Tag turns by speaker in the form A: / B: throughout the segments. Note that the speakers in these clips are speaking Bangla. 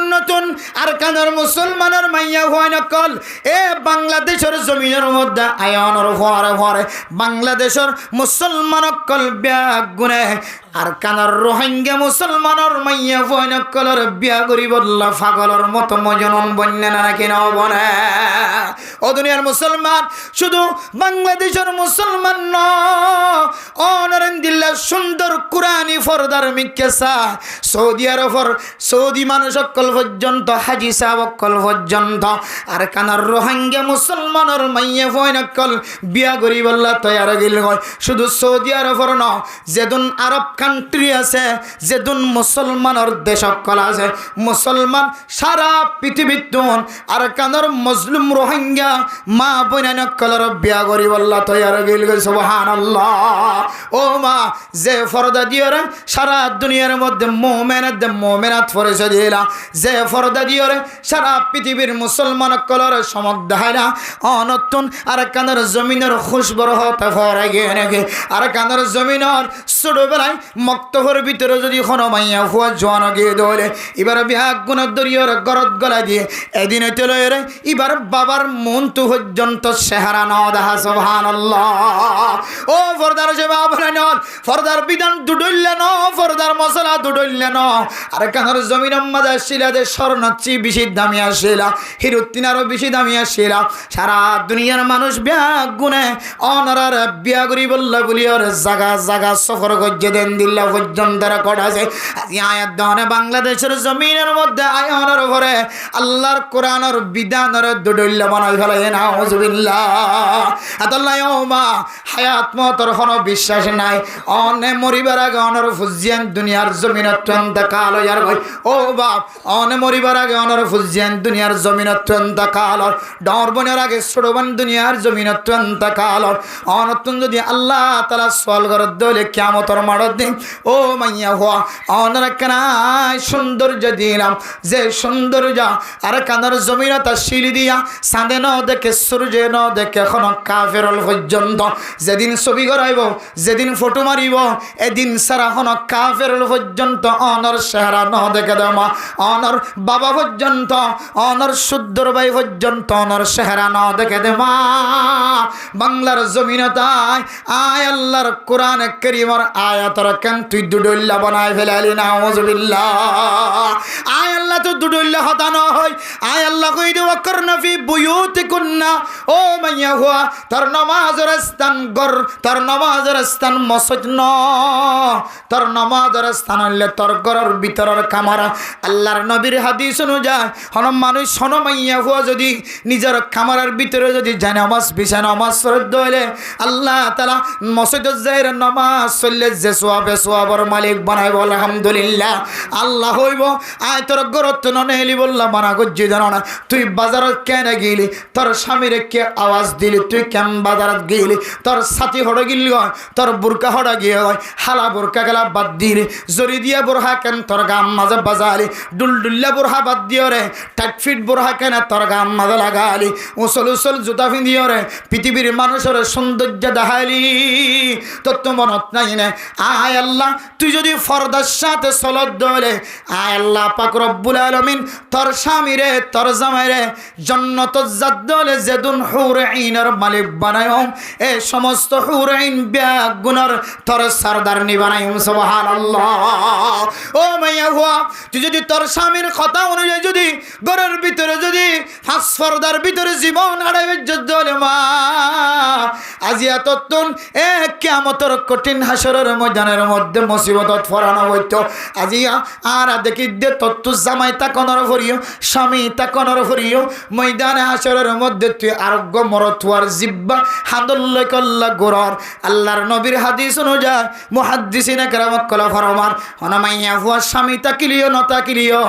A: নতুন নতুন আর কানার মুসলমানের মাইয়া হয় নকল এ বাংলাদেশের জমিনের মধ্যে আয়নের ভরে ভরে বাংলাদেশের মুসলমান অকল ব্যাগ গুনে আর কানার রোহিঙ্গা মুসলমানের মাইয়া হয় নকলের বিয়া করি বললা পাগলের মতো মজনুন বন্যা না কিনা বনে ও দুনিয়ার মুসলমান শুধু বাংলাদেশের মুসলমান ন অনরেন্দিল্লা সুন্দর কুরআনি ফরদার মিকেসা সৌদি আরবের সৌদি মানুষ অকল পর্যন্ত হাজি সাহেব অকল পর্যন্ত আর কানার রোহিঙ্গা মুসলমানের মাইয়া হয় নকল বিয়া করি বললা তৈয়ার গিল হয় শুধু সৌদি আরবের ন যেদুন আরব কান্ট্রি আছে যেদুন মুসলমানের দেশ অকল আছে মুসলমান সারা পৃথিবীত আর কানার মজলুম রোহিঙ্গা মা বোনা নকলের বিয়া করি বললা তৈয়ার গিল সুবহানাল্লাহ ও মা যে ফরদা দিয়রে সারা দুনিয়ার মধ্যে মোমেনাত ফরেছে দিলা যে ফরদা দিয়রে সারা পৃথিবীর মুসলমান কলর সমক দেখাইলা অনতুন আর কানের জমিনের খুশবর হতে ফরে গিয়ে নাকি আর কানের জমিনের ছোটবেলায় মক্তহর ভিতরে যদি কোনো মাইয়া হুয়া জোয়ান গিয়ে দৌড়ে এবার বিয়া গুণের দরিয়র গরদ গলা দিয়ে এদিন হইতে লয়েরে এবার বাবার মন তু পর্যন্ত চেহারা ন দেখা সুবহানাল্লাহ ও ফরদার সে বাবা নন ফরদার বিধান দুডইলে ন ফরদার মশলা দুডইলে ন আর কানের জমিন মাঝে শিলাদের স্বর্ণচি বেশি দামি আসিলা হিরুত্তিনারও বেশি দামি আসিলা সারা দুনিয়ার মানুষ বিয়া গুনে অনারার বিয়া করি বললা বলি ওর জাগা জাগা সফর করছে দেন দিল্লা পর্যন্ত রেকর্ড আছে আয়াত দনে বাংলাদেশের জমিনের মধ্যে আয়নের ঘরে আল্লাহর কোরআনের বিধানের দুডইলে বানাই ফেলে না হুজুবিল্লাহ আদাল্লাহ ও মা হায়াত মতর কোনো বিশ্বাস নাই অনে মরিবার আগে অনর ফুজিয়ান দুনিয়ার জমিনত কাল ইয়ার ভাই ও বাপ অনে মরিবার আগে অনর ফুজিয়ান দুনিয়ার জমিনত কাল ডর বনের আগে ছোটবান দুনিয়ার জমিনত কাল অনতুন যদি আল্লাহ তাআলা সওয়াল করে দলে কিয়ামতর মাড়ত দিন ও মাইয়া হওয়া অনর কানাই সৌন্দর্য দিলাম যে সৌন্দর্য আর কানার জমিনত শিল দিয়া সাঁদে ন দেখে সূর্য ন দেখে এখন কাফেরল পর্যন্ত যেদিন ছবি করাইব যেদিন ফটো মারিব এদিন সারা হন কাফের পর্যন্ত অনর চেহারা ন দেখে দেমা অনর বাবা পর্যন্ত অনর শুদ্ধর ভাই পর্যন্ত অনর চেহারা ন দেখে দেমা বাংলার জমিনতায় আয় আল্লাহর কোরআন কারীমের আয়াতর কেন তুই দুডল্লা বানায় ফেলালি নাউযুবিল্লাহ আয় আল্লাহ তো দুডল্লা হতা ন হয় আয় আল্লাহ কই দে ওয়াকরনা ফি বুয়ুতিকুন্না ও মাইয়া হুয়া তার নামাজের স্থান গর তার নামাজের স্থান মসজিদ ন তোর নামাজের স্থান হইলে তোর ঘরের ভিতরের কামারা আল্লাহর নবীর হাদিস অনুযায়ী হন মানুষ হন মাইয়া হুয়া যদি নিজের কামারের ভিতরে যদি যায় নামাজ বিছানা নামাজ শ্রদ্ধ হইলে আল্লাহ তাআলা মসজিদের যাইর নামাজ চললে যে সোয়াবের মালিক বানাইব আলহামদুলিল্লাহ আল্লাহ হইব আয় তোর ঘরত নেলি বললা মানা গজ্জি জানো না তুই বাজারত কেন গেলি তোর স্বামীরে কে আওয়াজ দিলি তুই কেন বাজারত গেলি তোর সাথী হড়ে গিলি তোর বুরকা হড়া গিয়ে হয় হালা বুরকা গেলা বাদ দিলি জরি দিয়া বুরহা কেন তোর গাম মাঝে বাজালি ডুলডুল্লা বুরহা বাদ দিও রে টাকফিট বুরহা কেন তোর গাম মাঝে লাগালি উসল জুতা পিন্দিও রে পৃথিবীর মানুষের সৌন্দর্য দেখাইলি তোর তো মনত নাই না আয় আল্লাহ তুই যদি ফরদার সাথে চলত দলে আয় আল্লাহ পাক রব্বুল আলামিন তোর স্বামী রে তোর জামাই রে জান্নাত জাত দলে যেদুন হুর আইনের মালিক বানায় এ সমস্ত হুর আইন গুনার তোর সরদার নিবানাই সুবহানাল্লাহ ও মাইয়া হুয়া তুই যদি তোর স্বামীর কথা অনুযায়ী যদি ঘরের ভিতরে যদি হাস ফরদার ভিতরে জীবন হারাইবে দলে মা আজিয়া তত্তুন এ কিয়ামতের কঠিন হাসরের ময়দানের মধ্যে মুসিবতত ফরানো হইতো আজিয়া আর দেখি দে তত্তু জামাই তাকনর ভরিও স্বামী তাকনর ভরিও ময়দানে হাসরের মধ্যে তুই আরোগ্য মরতুয়ার জিব্বা হাদুল্লাহ কল্লা গোরর আল্লাহর নবীর হাদিস অনুযায়ী মুহাদ্দিসিনে কেরাম কলা ফরমান হন মাইয়া হুয়া স্বামী তাকিলিও ন তাকিলিও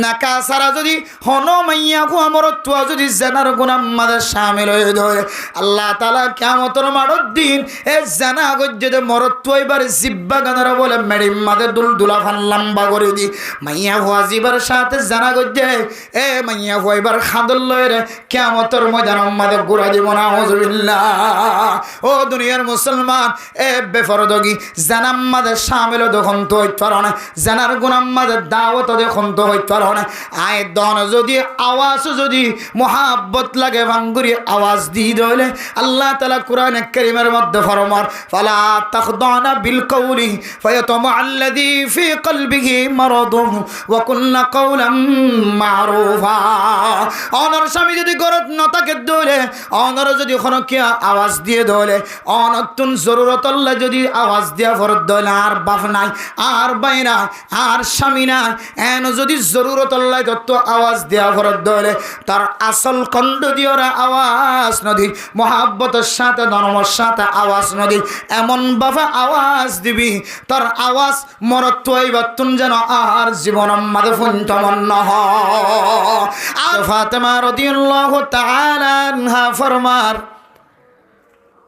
A: নাকা সারা যদি হন মাইয়া হুয়া মরতুয়া যদি জানার গুনার মাঝে শামিল হয়ে ধরে আল্লাহ তাআলা কিয়ামতের মাঠের দিন এ জানা গজ্জে মরতুয়া এবার জিব্বা গানারা বলে মেডিম মাঝে দুলদুলা ফান লম্বা করে দি মাইয়া হওয়া জিবার সাথে জানা গজ্জে এ মাইয়া হওয়া এবার খাদল লয়ে কিয়ামতের ময়দানের মাঝে ঘুরা দিব না আউযুবিল্লাহ। ও দুনিয়ার মুসলমান এ বেফরদগি জানার মাঝে শামিল যখন তো হইতে পারো না জানার গুনার মাঝে দাওয়াত যখন তো হইতে পারো না আয় দন যদি আওয়াজ যদি মোহাব্বত লাগে ভাঙ্গুরি আওয়াজ দিয়ে দিলে আল্লাহ তাআলা কোরআনে কারীমের মধ্যে ফরমান ফালা তাখদানা বিল কওলি ফায়াতমা আল্লাযী ফি কলবিহি মারাদুন ওয়া কুলনা কওলাম মারুফা। অনর স্বামী যদি গরত ন থাকে দলে অনর যদি কোনো কি আওয়াজ দিয়ে দলে অনতুন জরুরত আল্লাহ যদি আওয়াজ দিয়া ফরত দলে আর বাপ নাই আর বাইনা আর স্বামী নাই এন যদি জরুরত আল্লাহ যত আওয়াজ দেওয়া ফরত দলে তার আসল কণ্ড দিওরা আওয়াজ নদী মোহাব্বতের সাথে ধর্মের সাথে আওয়াজ নদী এমন বাবা আওয়াজ দিবি তার আওয়াজ মরত্ব বাতুন যেন আর জীবন মাঝে ফুন্তমন্ন আর ফাতেমা রাদিয়াল্লাহু তাআলা আনহা ফরমার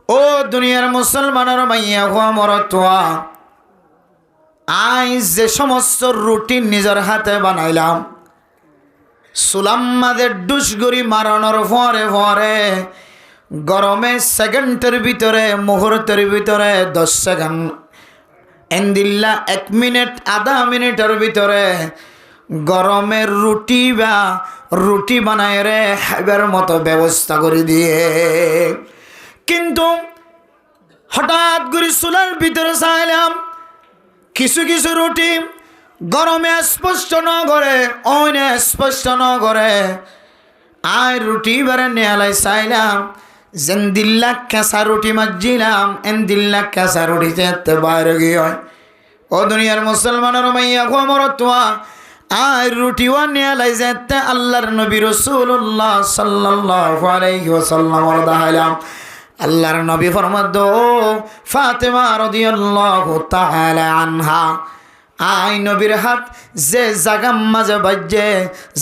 A: ও দুনিয়ার মুসলমানের মাইয়া হওয়া মরতুয়া আজ যে সমস্ত রুটি নিজের হাতে বানাইলাম সুলাম মাঝে ডুসগুড়ি মারানোর পরে পরে গরমে সেকেন্ডের ভিতরে মুহূর্তের ভিতরে 10 সেকেন্ড এন্দিল্লা 1 মিনিট আধা মিনিটের ভিতরে গরমের রুটি বানায় রে খাইবার মতো ব্যবস্থা করে দিয়ে কিন্তু হঠাৎ করে চুলার ভিতরে চাইলাম কিছু কিছু রুটি গরমে স্পষ্ট ন করে অনে স্পষ্ট ন করে আয় রুটি বারে নেয়ালাই চাইলাম যেন দিল্লা কেঁচা রুটি মাজিলাম এন দিল্লা কেঁচা রুটিতে এত বাইরে গিয়ে ও দুনিয়ার মুসলমানের মাইয়া মরতুয়া আয় রুটিও নেয়ালাই যেতে আল্লাহর নবী রাসূলুল্লাহ সাল্লাল্লাহু আলাইহি ওয়াসাল্লাম দেখাইলাম আল্লাহর নবী ফরমাদ ফাতেমা রাদিয়াল্লাহু তাআলা আনহা আই নবীর হাত যে জাগাম মাঝে বাজে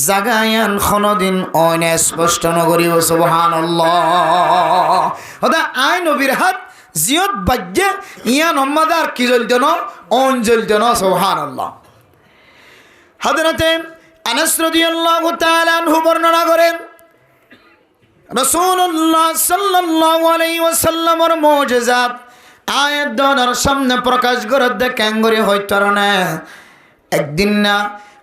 A: জাগায়ান কোনদিন অনে স্পষ্ট নগরী সুবহানাল্লাহ ওদা আই নবীর হাত জিয়ত বাজে ইয়ান উম্মাদার কি জ্বলতো না অন জ্বলতো না সুবহানাল্লাহ। হযরতে আনাস রাদিয়াল্লাহু তাআলা আনহু বর্ণনা করেন রাসূলুল্লাহ সাল্লাল্লাহু আলাইহি ওয়াসাল্লামের মুজিজাত আয়াত দনার সামনে প্রকাশ করে দেখেন করে হইতো না একদিন না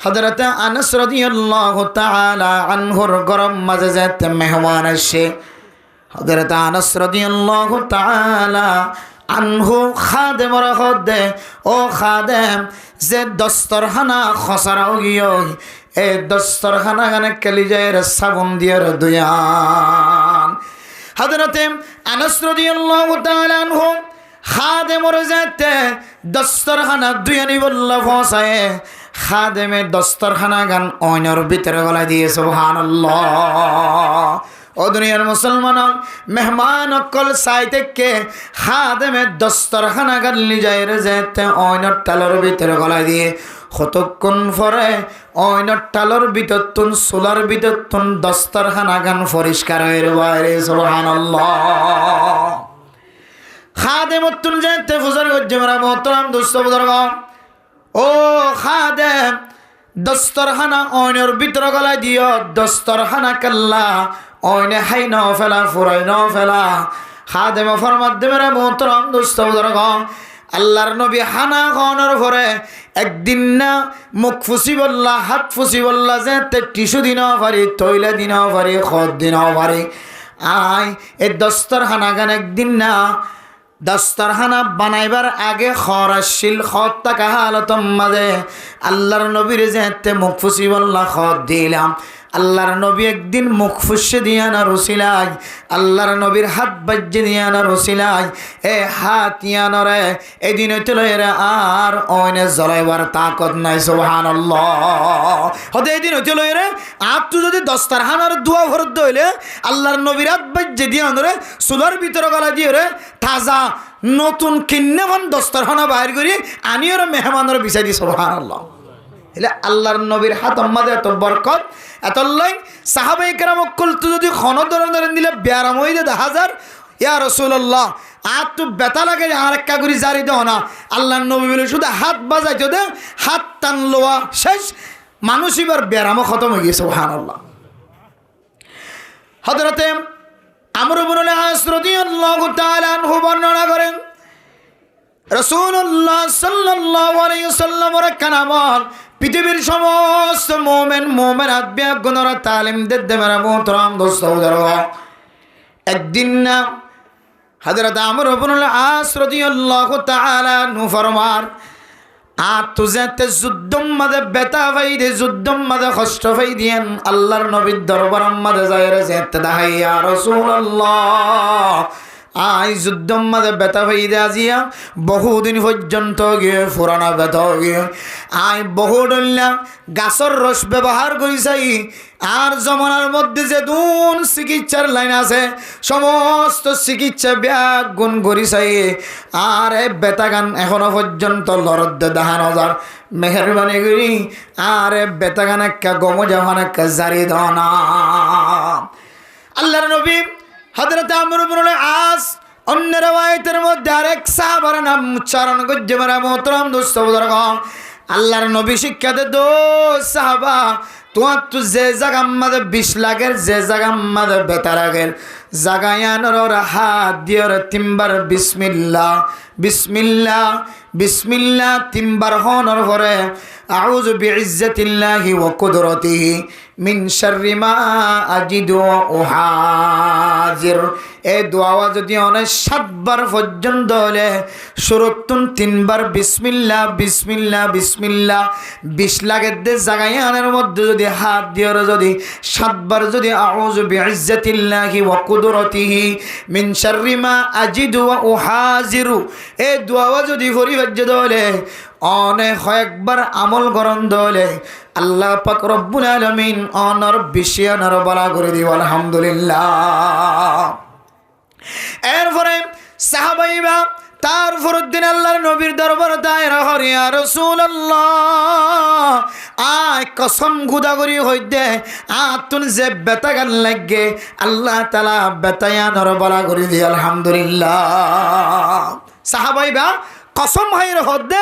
A: হযরতে আনাস রাদিয়াল্লাহু তাআলা আনহুর গরম মাঝে যেতে মেহমান আসে হযরতে আনাস রাদিয়াল্লাহু তাআলা আনহু খাদেমর হদে ও খাদেম যে দস্তরখানা খসরাও গিয়ে এই দস্তরখানা গানে কলিজায়ের সাবুন দিয়ে দুয়ান হযরতে আনাস রাদিয়াল্লাহু তাআলা আনহু খাদেমর যেতে দস্তরখানা দুয়ানি বললা ফসায়ে খাদেমে দস্তরখানা গান অইনর ভিতরে গলা দিয়ে সুবহানাল্লাহ। ও দুনিয়ার মুসলমান মেহমান অকল সাইতেকে খাদেমে দস্তরখানা গান লিজায়ের যেতে অইনর টালর ভিতরে গলা দিয়ে কতক্ষণ পরে অইনর টালর ভিতর তুন সোলার ভিতর তুন দস্তরখানা গান পরিষ্কার হয়ে বাইরে সুবহানাল্লাহ। খাদেমতুন যেতে ফুজর গজ্জে মারা মোহতরাম দোস্ত বুজুর্গ ও খাদেম দস্তরখানা অইনের ভিতর গলা দিও দস্তরখানা কাল্লা অইনে হাই ন ফেলা ফুরাই ন ফেলা খাদেম ফরমাত দেবেরা মোহতরাম দোস্ত বুজুর্গ আল্লাহর নবী হানা খাওয়ানোর পরে একদিন না মুখ ফুসি বললা হাত ফুসি বললা যেতে টিস্যু দিনও পারি তৈলা দিনও পারি খদ দিনও পারি আয় এই দস্তরখানা গান একদিন না দস্তরখানা বানাইবার আগে খর আসছিল খত টাকা হালতম মাঝে আল্লাহর নবীর যেতে মুখ ফুসি বললা খত দিলাম আল্লাহর নবী একদিন মুখ ফুসে দিয়া না রসিলাই আল্লাহর নবীর হাত বাজ্যে দিয়া না রসিলাই এ হাত ইয়ানরে এদিন হইতে আর অইনে জ্বলাইবার তাকত নাই সুবহানাল্লাহ। হতে এদিন হইতে লইরে আর তুই যদি দস্তরখানার দোয়া ভরত হইলে আল্লাহর নবীর হাত বাজ্যে দিয়া নরে চুলার ভিতরে গলা দিয়ে রে তাজা নতুন কিন্নেবান দস্তরখানা বাহির করি আনিওর মেহমানের বিচারি সুবহানাল্লাহ। এলে আল্লাহর নবীর হাত মাঝে এত বরকত এত লাই সাহাবায়ে কেরাম অকল তো যদি খন ধরেন দিলে ব্যারাম হয়ে যায় 1000 ইয়া রাসূলুল্লাহ আর তো ব্যথা লাগে আর একটা করে জারি দাও না আল্লাহর নবী বলে শুধু হাত বাজাইতে দে হাত টানলো শেষ মানুষ এবার ব্যারামও খতম হয়ে গেছে সুবহানাল্লাহ হযরতে আমর ইবনে আস রাদিয়াল্লাহু তাআলা আনহু বর্ণনা করেন রাসূলুল্লাহ সাল্লাল্লাহু আলাইহি ওয়াসাল্লামের কানামত পৃথিবীর সমস্ত মুমিনাত বেগুনরা তালিম দিতে মেরা মোহতরম দোস্ত বুজুর্গ একদিন না হযরত আমর ইবনে আস রাদিয়াল্লাহু তাআলা আনহু ফরমান আর তুজাতে যুদ্ধম মাদে বেতা ভাইরে যুদ্ধম মাদে কষ্ট ভাই দিয়েন আল্লাহর নবীর দরবার মাদে যায়রে যেতে দাহাই ইয়া রাসূলুল্লাহ আই যুদ্ধম মাদে বেতা ভাই দে আজিয়া বহুদিন পর্যন্ত গিয়ে পুরানা বেতা গিয়ে আই বহুদল্লা গাছর রস ব্যবহার করি চাই আর জমানার মধ্যে যে দুন চিকিৎসার লাইন আছে সমস্ত চিকিৎসা ব্যাগ গুণ করি চাই আর এ বেতাগান এখনো পর্যন্ত লরদ দাহানো যার মেহরবানি করি আর এ বেতাগান একটা গম জামান একটা জারি দানা আল্লাহর নবী হযরত আমর ইবনে আস অন্য রওয়ায়াতের মধ্যে আরেক সাহাবার নাম উচ্চারণ করতে মারা মোহতরম দোস্ত বুজুর্গ আল্লাহর নবী শিক্ষা দে দো সাহাবা তোমার তো যে জায়গা আমাদের 20 লাখের যে জায়গা আমাদের বেতারাগের জাগায়ানোর হাত দিয়ে তিনবার বিসমিল্লাহ বিসমিল্লাহ বিসমিল্লাহ তিনবার হনর পরে আউযু বিইজ্জাতিল্লাহি ওয়া কুদরতিহি মিন শাররি মা আজিদু ওয়া উহাজির এই দোয়া যদি অনেক 7 বার পর্যন্ত হলে শুরুতুন 3 বার বিসমিল্লাহ বিসমিল্লাহ বিসমিল্লাহ 20 লাখের দে জাগায়ানের মধ্যে যদি হাত দিয়ে যদি 7 বার যদি আউযু বিইজ্জাতিল্লাহি ওয়া কুদরতিহি মিন শাররি মা আজিদু ওয়া উহাজির এই দোয়া যদি পরিবার্য দলে অনেক কয়েকবার আমল করন দলে আল্লাহ পাক রব্বুল আলামিন অনর বিশিয়ানর বলা করে দিব আলহামদুলিল্লাহ এরপরে সাহাবাইবা তারপর দিন আল্লাহর নবীর দরবার দায়রা হরি ইয়া রাসূলুল্লাহ আয় কসম খুদা করি হইদে আতুন যে বেতাগান লাগে আল্লাহ তাআলা বেতায়ানর বলা করে দি আলহামদুলিল্লাহ সাহাবাইবা কসম হাইর হদ্দে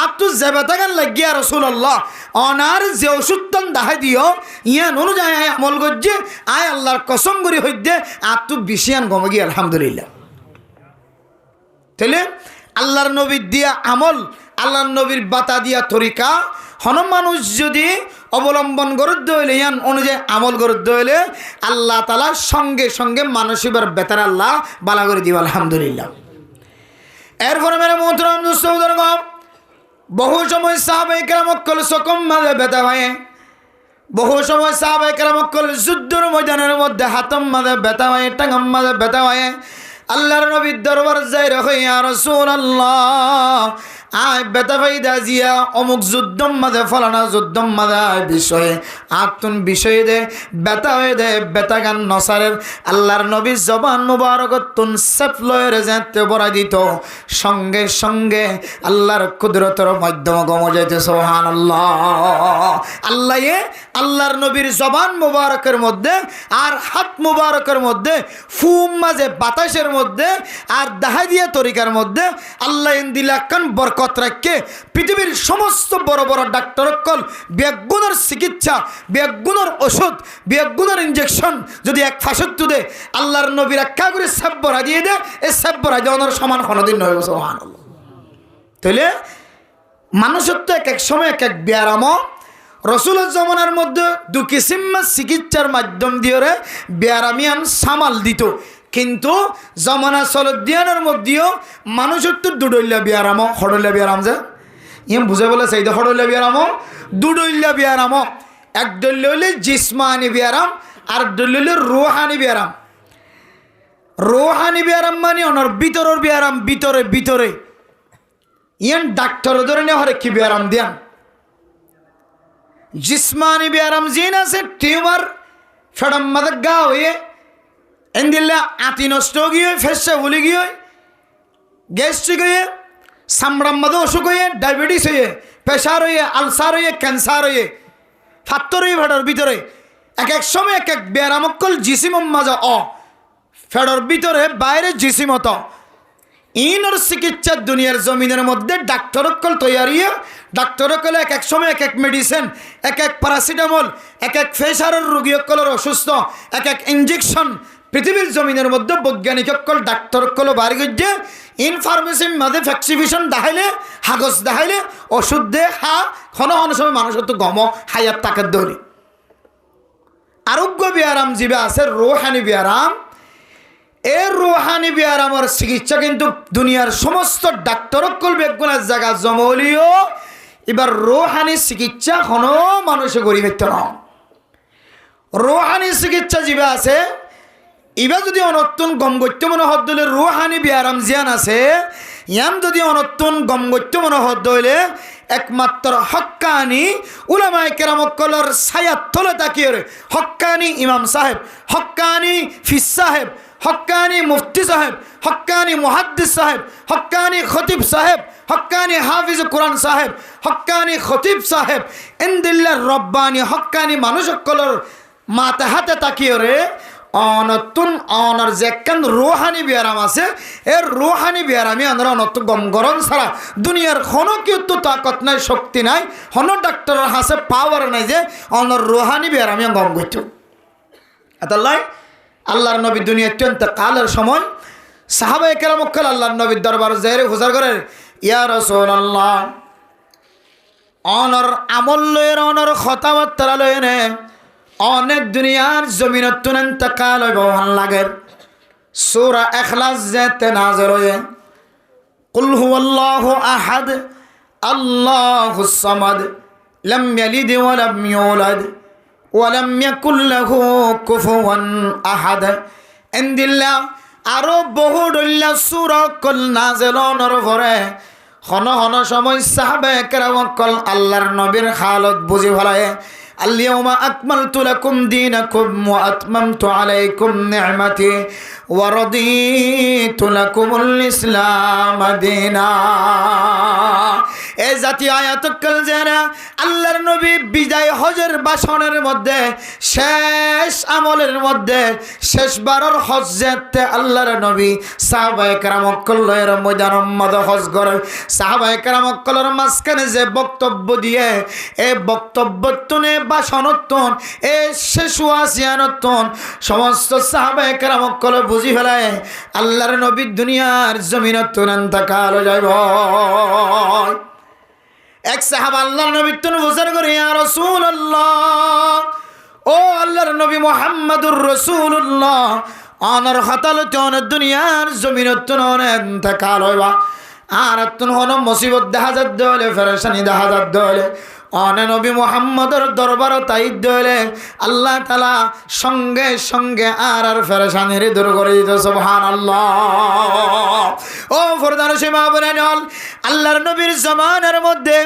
A: আতু যে বেতাগান লাগিয়া রাসূলুল্লাহ অনার যে ওষুধন দাহাই দিও ইয়ান অনুযায়ী আমল গজ্জে আয় আল্লাহর কসম করি হইদে আতু বিশিয়ান গমগি আলহামদুলিল্লাহ তাহলে আল্লাহর নবীর দিয়া আমল আল্লাহর নবীর বাতা দিয়া তরিকা হন মানুষ যদি অবলম্বন করতে হইলে ইয়ান অনুযায়ী আমল করতে হইলে আল্লাহ তাআলা সঙ্গে সঙ্গে মানসিবার বেতার আল্লাহ বালা করে দিব আলহামদুলিল্লাহ এরপরে মেরে মোহতরম দোস্ত বুজুর্গ বহু সময় সাহাবায়ে কেরাম অকল সকম মাঝে বেতা হয় বহু সময় সাহাবায়ে কেরাম অকল যুদ্ধের ময়দানের মধ্যে হাতম মাঝে বেতা হয় টাঙ্গম মাঝে বেতা হয় আল্লাহর নবীর দরবার যাই রাখো ইয়া রাসূলুল্লাহ আয় বেতা ফাইদা জিয়া অমুক যুদ্ধম মাঝে ফলানা যুদ্ধম মাঝে বিষয়ে আতুন বিষয়ে দে বেতা হয়ে দে বেতা গান নসারের আল্লাহর নবীর জবান মুবারক তুন সেফ লয়ের যেতে বড়াই দিত সঙ্গে সঙ্গে আল্লাহর কুদরতের মাধ্যম গম যাইতে সুবহানাল্লাহ আল্লাহ আল্লাহর নবীর জবান মুবারকের মধ্যে আর হাত মুবারকের মধ্যে ফুম মাঝে বাতাসের মধ্যে আর দাহাই দিয়া তরিকার মধ্যে আল্লাহ ইন্দিলাকান বরকত রাখে পৃথিবীর সমস্ত বড় বড় ডাক্তার কল বেগুনের চিকিৎসা বেগুনের ওষুধ বেগুনের ইনজেকশন যদি এক ফাঁসত্তু দে আল্লাহর নবীর একটা করে সাব্বরা দিয়ে দে এই সাব্বরা দেওয়ানোর সমান কোনোদিন নয় সুবহানাল্লাহ তাহলে মানুষের তো এক এক সময় এক এক ব্যায়াম রসুলের জমানার মধ্যে দু কিসিম চিকিৎসার মাধ্যম দিয়ে ব্যায়ামিয়ান সামাল দিত কিন্তু জমানা সলদিয়ানের মধ্যেও মানুষের তো দুডইল্লা ব্যায়াম হড়ইল্লা ব্যায়াম যে ইয়ে বুঝে বলে সেই হড়ইল্লা ব্যায়াম দুডইল্লা ব্যায়াম এক দল্য হইলে জিসমানি ব্যায়াম আর দল্য হইলে রুহানি ব্যায়াম রুহানি ব্যায়াম মানে ওনার ভিতরের ব্যায়াম ভিতরে ভিতরে ইয়ান ডাক্তার ধরে নেওয়া হরে কি ব্যায়াম দিয়ান जिस्मानी ब्याराम जीना से ट्यूमर फड़म मदक गा हुए इंदिल्ला आती नष्ट हो गई फेस्से भूली गई गैस्ट्रिक हुए सामड़म मदो अशुक हुए डायबिटीज हुए প্রেশার হয়ে, আলসার হয়ে, ক্যান্সার হয়ে, ফাত্তর হয়ে ফেডর ভিতরে এক এক সময় এক এক ব্যারামকল জিসিম মাজা ফেডর ভিতরে বাইরে জিসিমত ইনর চিকিৎসার দুনিয়ার জমিনের মধ্যে ডাক্তারকল তৈয়ারিয়ে ডাক্তারকলে এক এক সময় এক এক মেডিসিন, এক এক প্যারাসিটামল, এক এক প্রেশারের রোগীকলের অসুস্থ, এক এক ইঞ্জেকশন পৃথিবীর জমিনের মধ্যে বৈজ্ঞানিককল ডাক্তারকল বাড়ি গিয়ে ইন ফার্মেসির মাঝে ভ্যাকসিনেশন দেখাইলে, হাগজ দেখাইলে, ওষুধ দে হা ঘন ঘন সময় মানুষের তো গম হায়াত তাকে ধরি। আরোগ্য ব্যায়াম যিবা আছে রুহানি ব্যায়াম, এই রুহানি ব্যায়ামের চিকিৎসা কিন্তু দুনিয়ার সমস্ত ডাক্তারকল বেগুনের জায়গা জমলিও এবার রুহানি চিকিৎসা কোনো মানুষে গরিব ন। রুহানি চিকিৎসা যিবা আছে এবার যদি অনতুন গমগত্য মনোহর দলে রুহানি ব্যায়াম জিয়ান আছে ইয়ান যদি অনতুন গমগত্য মনোহর দলে একমাত্র হক্কানি উলামায়ে কেরামকলর ছায়াত তলে তাকিয়ে হক্কানি ইমাম সাহেব, হক্কানি ফিস সাহেব, হক্কানি মুফতি সাহেব, হক্কানি মুহাদ্দিস সাহেব, হক্কানি খতিব সাহেব, হক্কানি হাফিজ কোরআন সাহেব, হক্কানি খতিব সাহেব, ইনদিল্লাহ রব্বানি হক্কানি মানুষ সকলের মাথা হাতে তাকিয়ে রে অনতুন অনর যেকান রুহানি ব্যায়াম আছে এর রুহানি ব্যায়ামে আমরা অনত গম গরম ছাড়া দুনিয়ার কোনো কিন্তু তাকত নাই, শক্তি নাই, হন ডাক্তারের হাসে পাওয়ার নাই যে অনর রুহানি ব্যায়ামে গম গইত। এতাল্লাই আল্লাহর নবী দুনিয়া অত্যন্ত কালের সময় সাহাবায়ে কেরামকল আল্লাহর নবীর দরবার যাইরে হুজার করে ইয়া রাসূলুল্লাহ অনর আমল লয়ের অনর কথাবার্তা লয়েনে অনেক দুনিয়ার জমিনত তুনেন তাকাল ভাল লাগের সূরা ইখলাস যেতে নাযিল হয়ে কুল হুয়াল্লাহু আহাদ আল্লাহুস সামাদ লাম ইয়ালিদ ওয়া লাম ইউলাদ ওয়া লাম ইয়াকুল লাহু কুফুয়ান আহাদ। ইনদিল্লাহ আরো বহু দল্লা সূরা কল নাযিল হওয়ার পরে হন হন সময় সাহাবায়ে কেরামকল আল্লাহর নবীর হালত বুঝি ফেলায় আল-ইয়াওমা আকমালতু লাকুম দীনাকুম ওয়া আতমামতু আলাইকুম নি'মাতি ওয়া রাদিতু লাকুমুল ইসলাম দীনা। এই জাতীয় আয়াতকল যারা আল্লাহর নবী বিদায় হজের ভাষণের মধ্যে শেষ আমলের মধ্যে শেষবারের হজ যেতে আল্লাহর নবী সাহাবায়ে কেরামকলের ময়দান মধ্যে হজ করে সাহাবায়ে কেরামকলের মাঝখানে যে বক্তব্য দিয়ে এই বক্তব্য তুনে ভাষণতন এ শেষ ওয়াসিয়ানতন সমস্ত সাহাবায়ে কেরামকল বুঝি ফেলায় আল্লাহর নবী দুনিয়ার জমিনতন ইন্তেকাল যাইব। এক সাহাবা আল্লাহর নবী তুন বুঝার করে ইয়া রাসূলুল্লাহ ও আল্লাহর নবী মুহাম্মাদুর রাসূলুল্লাহ আনার হাতালতে অনেক দুনিয়ার জমিনতন ইন্তেকাল হইবা আর তুন হন মুসিবত দেখা যাত দলে ফেরেশানি দেখা যাত দলে অনে নবী মুহাম্মদের দরবার তাইদ দলে আল্লাহ তাআলা সঙ্গে সঙ্গে আর ফেরেশানির দূর করে দিত। সুবহানাল্লাহ। ও ফরদান সীমা বলেন আল্লাহর নবীর জামানার মধ্যে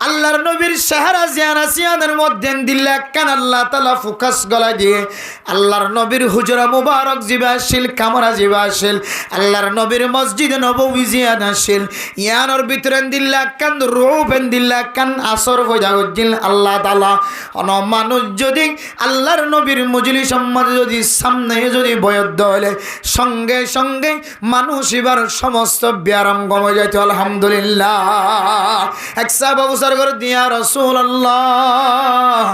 A: আল্লাহর নবীর চেহারা জিয়ানাসিয়ানের মধ্যে দিল্লা কান আল্লাহ তাআলা ফোকাস গলা দিয়ে আল্লাহর নবীর হুজরা মুবারক জিবাশিল কামরা জিবাশিল আল্লাহর নবীর মসজিদ নববী জিয়ানাশিল ইয়ানোর ভিতরে দিল্লা কান রূপেন দিল্লা কান আসর হয়ে জিল আল্লাহ তাআলা অন মানুষ যদি আল্লাহর নবীর মজলিস সম্মত যদি সামনে যদি বয়দ হলে সঙ্গে সঙ্গে মানুষ এবার সমস্ত ব্যারাম কমে যাইতো। আলহামদুলিল্লাহ। এক সাহাবা বছর করে দিয়া রাসূলুল্লাহ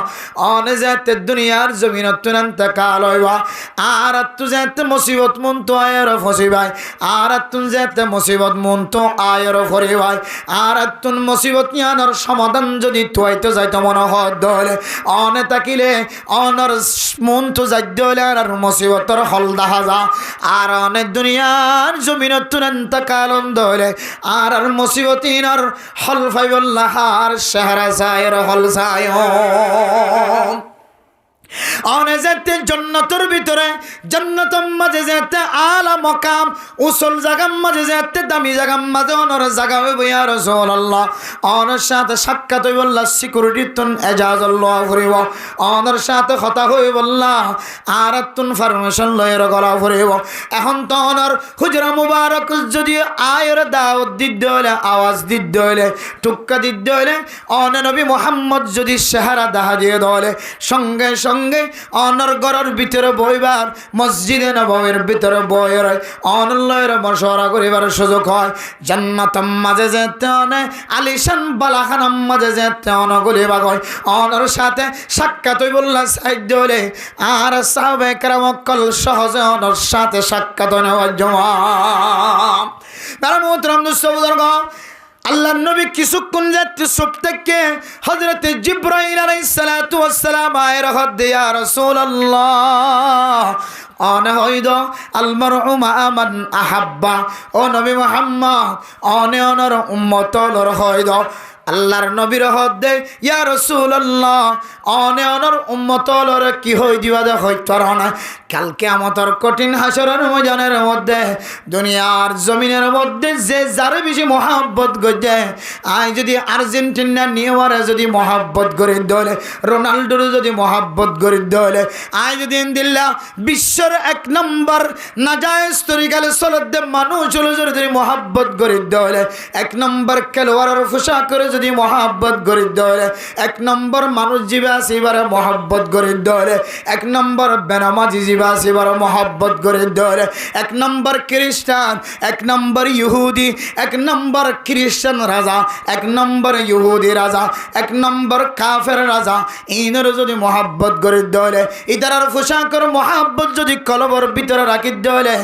A: অনে যাতে দুনিয়ার জমিনত ইন্তেকাল হইবা আর তু যাতে মুসিবত মন তো আয়ের ফসিবাই আর তুন যাতে মুসিবত মন তো আয়ের ফরিবাই আর তুন মুসিবত ইয়ানোর সমাধান যদি তো যাইতো মনে হয় দলে অনে তাকিলে অনর মন তো যাইতে হলে আর মুসিবতর হল দেখা যা আর অনেক দুনিয়ার জমিনত ইন্তেকাল দলে আর মুসিবতিনার হল ফাইবুল্লাহ আর শাহরা সায়ের হল সায় অনে যেতে জান্নাতের ভিতরে জান্নাতের মাঝে যেতে আলা মাকাম উসুল জায়গার মাঝে যেতে দামি জায়গার মাঝে অনর জায়গা হইব ইয়া রাসূলুল্লাহ অনর সাথে সাক্ষাৎ হইব আল্লাহ সিকিউরিটি তুন এজাজুল্লাহ করিব অনর সাথে কথা হইব আল্লাহ আর তুন পারমিশন লয়ের গলা করিব এখন তো অনর হুজরা মুবারক যদি আয়ের দাওয়াত দিতে হলে আওয়াজ দিতে হলে টুক্কা দিতে হলে অনে নবী মুহাম্মদ যদি চেহারা দেখা দিয়ে দলে সঙ্গে সঙ্গে অনর ঘরের ভিতরে বইবার মসজিদে নববীর ভিতরে বইয়ের অনল্লয়ের মশওয়ারা করিবার সুযোগ হয় জান্নাতের মাঝে যেতে অনে আলিশান বালাখানার মাঝে যেতে অনগুলি বাগয় অনর সাথে সাক্ষাৎ হই বললা সাইড হলে আর সাহাবে কেরামকল সহজে অনর সাথে সাক্ষাৎ নেওয়ার জমা তারা মোহতরম দুঃসবুদর্গ আল্লাহ নবী কিছুক্ষণ যাত্রী সব থেকে হযরত জিবরাইল আলাইহিস সালাতু ওয়াস সালাম আয়ের হদ ইয়া রাসূলুল্লাহ অনে হইদ আল মারউ মা মান আহাব্বা ও নবী মুহাম্মদ অনে অনর উম্মত লর হইদ আল্লাহর নবীর হদে ইয়া রাসূলুল্লাহ অনে অনর উম্মত লর কি হই দিবা দে হইতর না কাল কিয়ামতের কঠিন হাসরের ময়দানের মধ্যে দুনিয়ার জমিনের মধ্যে যে যারে বেশি মহব্বত গজে আই যদি আর্জেন্টিনা নিয়মারে যদি মহব্বত করে দলে রোনাল্ডোর যদি মহব্বত করে দলে আই যদি ইনদিল্লা বিশ্বের এক নম্বর নাজায়েজ তরিকালে সলদে মানুষ যদি মহব্বত করে দলে এক নম্বর খেলোয়াড়ের পোশাক করে যদি মহব্বত করে দলে এক নম্বর মানুষ জীবে আসিবারে মহব্বত করে দলে এক নম্বর বেনামাজি জীবে আসিবারে মহব্বত করে দলে এক নম্বর খ্রিস্টান এক নম্বর ইহুদি এক নম্বর খ্রিস্টান রাজা এক নম্বর ইহুদি রাজা এক নম্বর কাফের রাজা ইনের যদি মহব্বত করে দলে ইদারার পোশাকের মহব্বত যদি কলবর ভিতরে রাখি দলে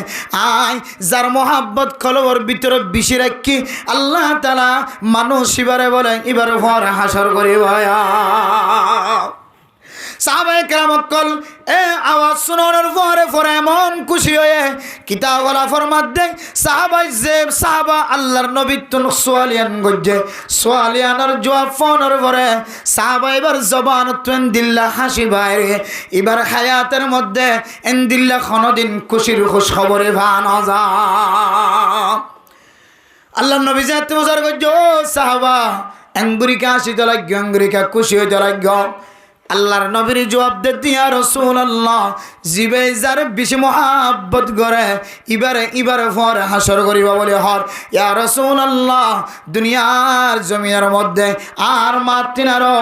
A: আয় যার মহব্বত কলবর ভিতরে বেশি রাখি আল্লাহ তাআলা মানুষ এবারে বলে এবারে ভর হাসর করি ভাইয়া সাহাবায়ে কেরামকল এ আওয়াজ শোনানোর পরে এমন খুশি হয়ে কিতাবওয়ালা ফরমাত দেয় সাহাবা আল্লাহর নবী তুন সোয়ালিয়ান গজ্জে সোয়ালিয়ানের জবাব ফোনের পরে সাহাবা এবার জবান তুন দিল্লা হাসি বাইরে এবার হায়াতের মধ্যে এন দিল্লা কোনদিন খুশির খুশ খবরে ভান যা আল্লাহর নবী যাতে বুঝার গজ্জে ও সাহাবা আঙ্গুরিকা হাসিতে লাগবে আঙ্গুরিকা খুশি হইতে লাগবে আল্লাহর নবীর জবাব দে ইয়া রাসূলুল্লাহ জিবে যার বেশি মহব্বত করে এবারে পর হাসর করিবা বলে হর ইয়া রাসূলুল্লাহ দুনিয়ার জমিনের মধ্যে আর মা তিনারো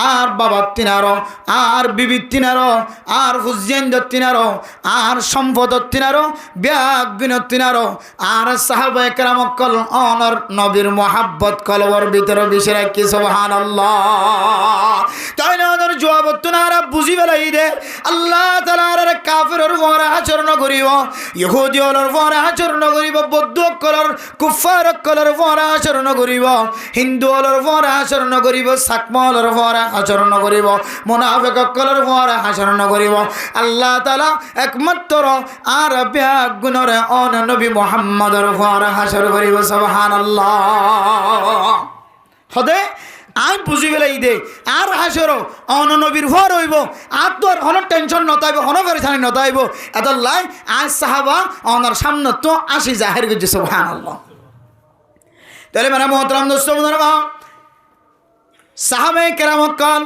A: আর বাবা তিনারো আর বিবি তিনারো আর হুজেন তিনারো আর সম্পদ তিনারো ব্যাগ বিনত তিনারো আর সাহাবায়ে কেরামকল অনর নবীর মহব্বত কলবর ভিতরে বেশি রাখি সুবহানাল্লাহ তাই না ওদের জবাবতুনারা বুঝি বেলাই দে আল্লাহ তাআলার কাফিরের উপর আচরণ করিব ইহুদিদের উপর আচরণ করিব বৌদ্ধ কলর কুফার কলর উপর আচরণ করিব হিন্দুদের উপর আচরণ করিব সাকমলের উপর আচরণ করিব মুনাফিক কলর উপর আচরণ করিব আল্লাহ তাআলা একমাত্র আর ব্যাগুণের অন নবী মুহাম্মদের উপর আচরণ করিব সুবহানাল্লাহ হদে আই বুঝি গেলে দে আর হাসরো অন নবীর ভর হইব আর তো আর হন টেনশন নতাইব হন পরেশানি নতাইব এত লাই আজ সাহাবা অনার সামনে তো আসি জাহির করছে সুবহানাল্লাহ তাহলে মানে মোহতরম দোস্ত বন্ধুরা সাহাবায়ে কেরামকল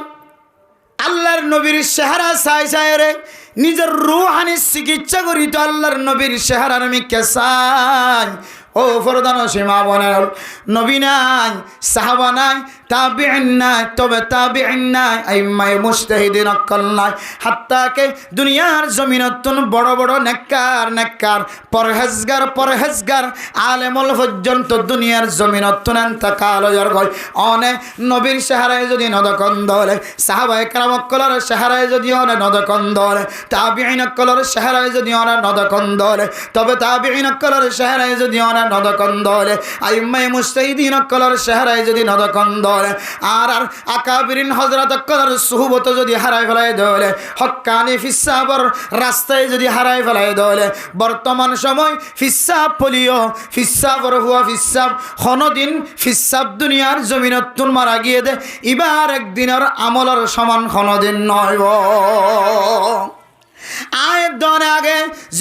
A: আল্লাহর নবীর চেহারা চাই রে নিজের রূহানি চিকিৎসা করি তো আল্লাহর নবীর চেহারার আমি কেসাই ও ফরদান সীমা বনের নবী নাই সাহাবা নাই তাবিঈন নাই তবে তাবিঈন নাই আইম্মায়ে মুজতাহিদিন অক্কল নাই হাত্তাকে দুনিয়ার জমিনতুন বড় বড় নেককার পরহেজগার আলেমুল পর্যন্ত দুনিয়ার জমিনতুন ইন্তেকাল হয়ে গয় অনে নবীর চেহারায় যদি নদকন দলে সাহাবায়ে কেরামকলের চেহারায় যদি অনে নদকন দলে তাবিঈন অক্কলের চেহারায় যদি অনে নদকন দলে তবে তাবিঈন অক্কলের চেহারায় যদি অনে নদকন দলে আইম্মায়ে মুজতাহিদিন অক্কলের চেহারায় যদি নদকন দলে আর আকাবিরিন হযরত কলর সুহবত যদি হারাই ফেলাই দলে হক্কানি ফিসাবর রাস্তায় যদি হারাই ফেলাই দলে বর্তমান সময় ফিসাব পলিও ফিসাবর হুয়া ফিসাব কোনদিন ফিসাব দুনিয়ার জমিনতুন মারা গিয়ে দে এবার একদিনের আমলের সমান কোনদিন নয়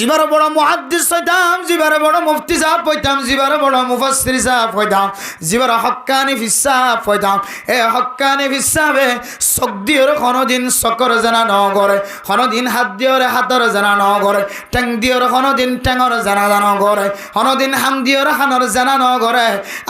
A: জিবার বড় মুহাদ্দিস হইতাম, জিবার বড় মুফতি সাহেব হইতাম, জিবার বড় মুফাসসির সাহেব হইতাম, জিবার হক্কানি ফিস সাহেব হইতাম। এ হক্কানি ফিস সাহেবে চোখ দিওর কোনোদিন চকর জানা নগরে, কোনোদিন হাত দিওর হাতর জানা নগরে, ঠেং দিওর কোনোদিন ঠেঙর জানা নগরে, কোনোদিন হাম দিওর হানর জানা নগরে।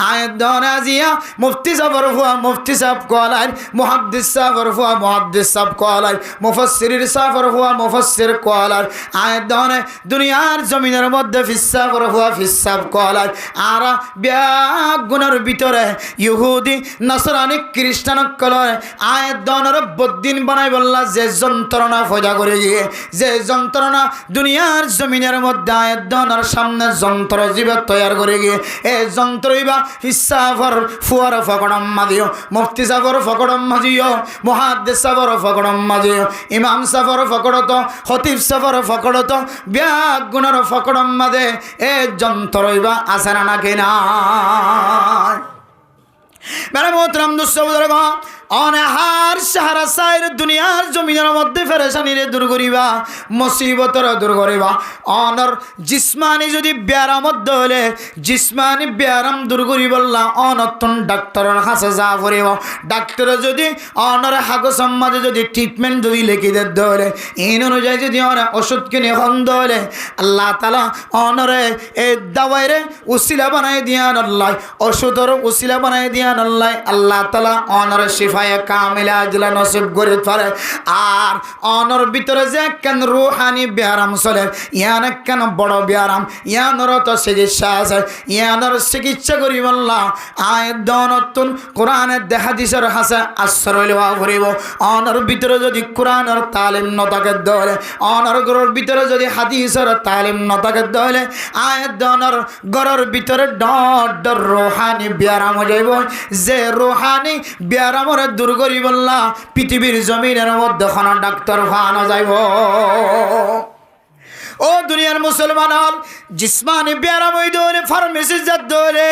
A: আয়ের দন আজিয়া মুফতি সাহেবর ফুয়া মুফতি সাহেব কলাই, মুহাদ্দিস সাহেবর ফুয়া মুহাদ্দিস সাহেব কলাই, মুফাসসির সাহেবর ফুয়া মুফাসসির কলাই। আয়ের দনে দুনিয়ার জমিনের মধ্যে ফিস সাহেবর ফুয়া ফিস সাহেব কলাই। আর ব্যাগুনের ভিতরে ইহুদি নাসরানি খ্রিস্টান কলয় আয়ের দনের বদ্দিন বানাই বললা যে যন্ত্রণা ফয়দা করে গিয়ে, যে যন্ত্রণা দুনিয়ার জমিনের মধ্যে আয়ের দনের সামনে যন্ত্র জীবে তৈরি করে গিয়ে, এই যন্ত্রইবা হিসাবর ফুয়ার ফকড়ম মাদিও, মুফতি সাফর ফকড়ম মাজিও, মুহাদ্দিস সাফর ফকড়ম মাজিও, ইমাম সাফর ফকড়ত, খতিব সাফর ফকড়ত, ব্যাগুনের ফকড়ম মাদে এ যন্ত্রইবা আছে না নাকি না? মেরে মোহতরম দুঃসবুদরগ অনেহার সাহারা সাইর দুনিয়ার জমিনের মধ্যে ফেরেশানিরে দূর করিবা, মুসিবতর দূর করিবা। অনর জিসমানি যদি ব্যারামত হলে জিসমানি ব্যারাম দূর করি বললা অনতন ডাক্তারের কাছে যা করিব। ডাক্তার যদি অনর হাগো সম্মাদে যদি ট্রিটমেন্ট যদি লিখি দিতে হলে এই অনুযায়ী যদি অনেক ওষুধ কিনে খন্দ হলে আল্লাহ তালা অনরে এই দাওয়াইরে উসিলা বানাই দিয়া নল্লাই, ওষুধর উসিলা বানাই দিয়া নল্লাই। আল্লাহ তালা অনর শিফা কামিলা আজলা নসিব করে পারে। আর অনর ভিতরে যে কেন রুহানি ব্যায়াম চলে, ইয়ান কেন বড় ব্যায়াম, ইয়ানর তো চিকিৎসা আছে, ইয়ানর চিকিৎসা করি বললা আয় দনতুন কোরআনের দেখা দিশর হাসে আশ্রয় লওয়া করিব। অনর ভিতরে যদি কোরআনের তালিম নতাকে দলে, অনর গরর ভিতরে যদি হাদিসের তালিম নতাকে দলে আয় দনর গরর ভিতরে ডর রুহানি ব্যায়াম হয়ে যাইব। যে রুহানি ব্যায়ামর দূর করি বললা পৃথিবীর জমিনের মধ্যে কোনো ডাক্তার ফানো যাইব। ও দুনিয়ার মুসলমান হল জিসমানি ব্যায়াম হইতে হলে ফার্মেসি যাইতে হলে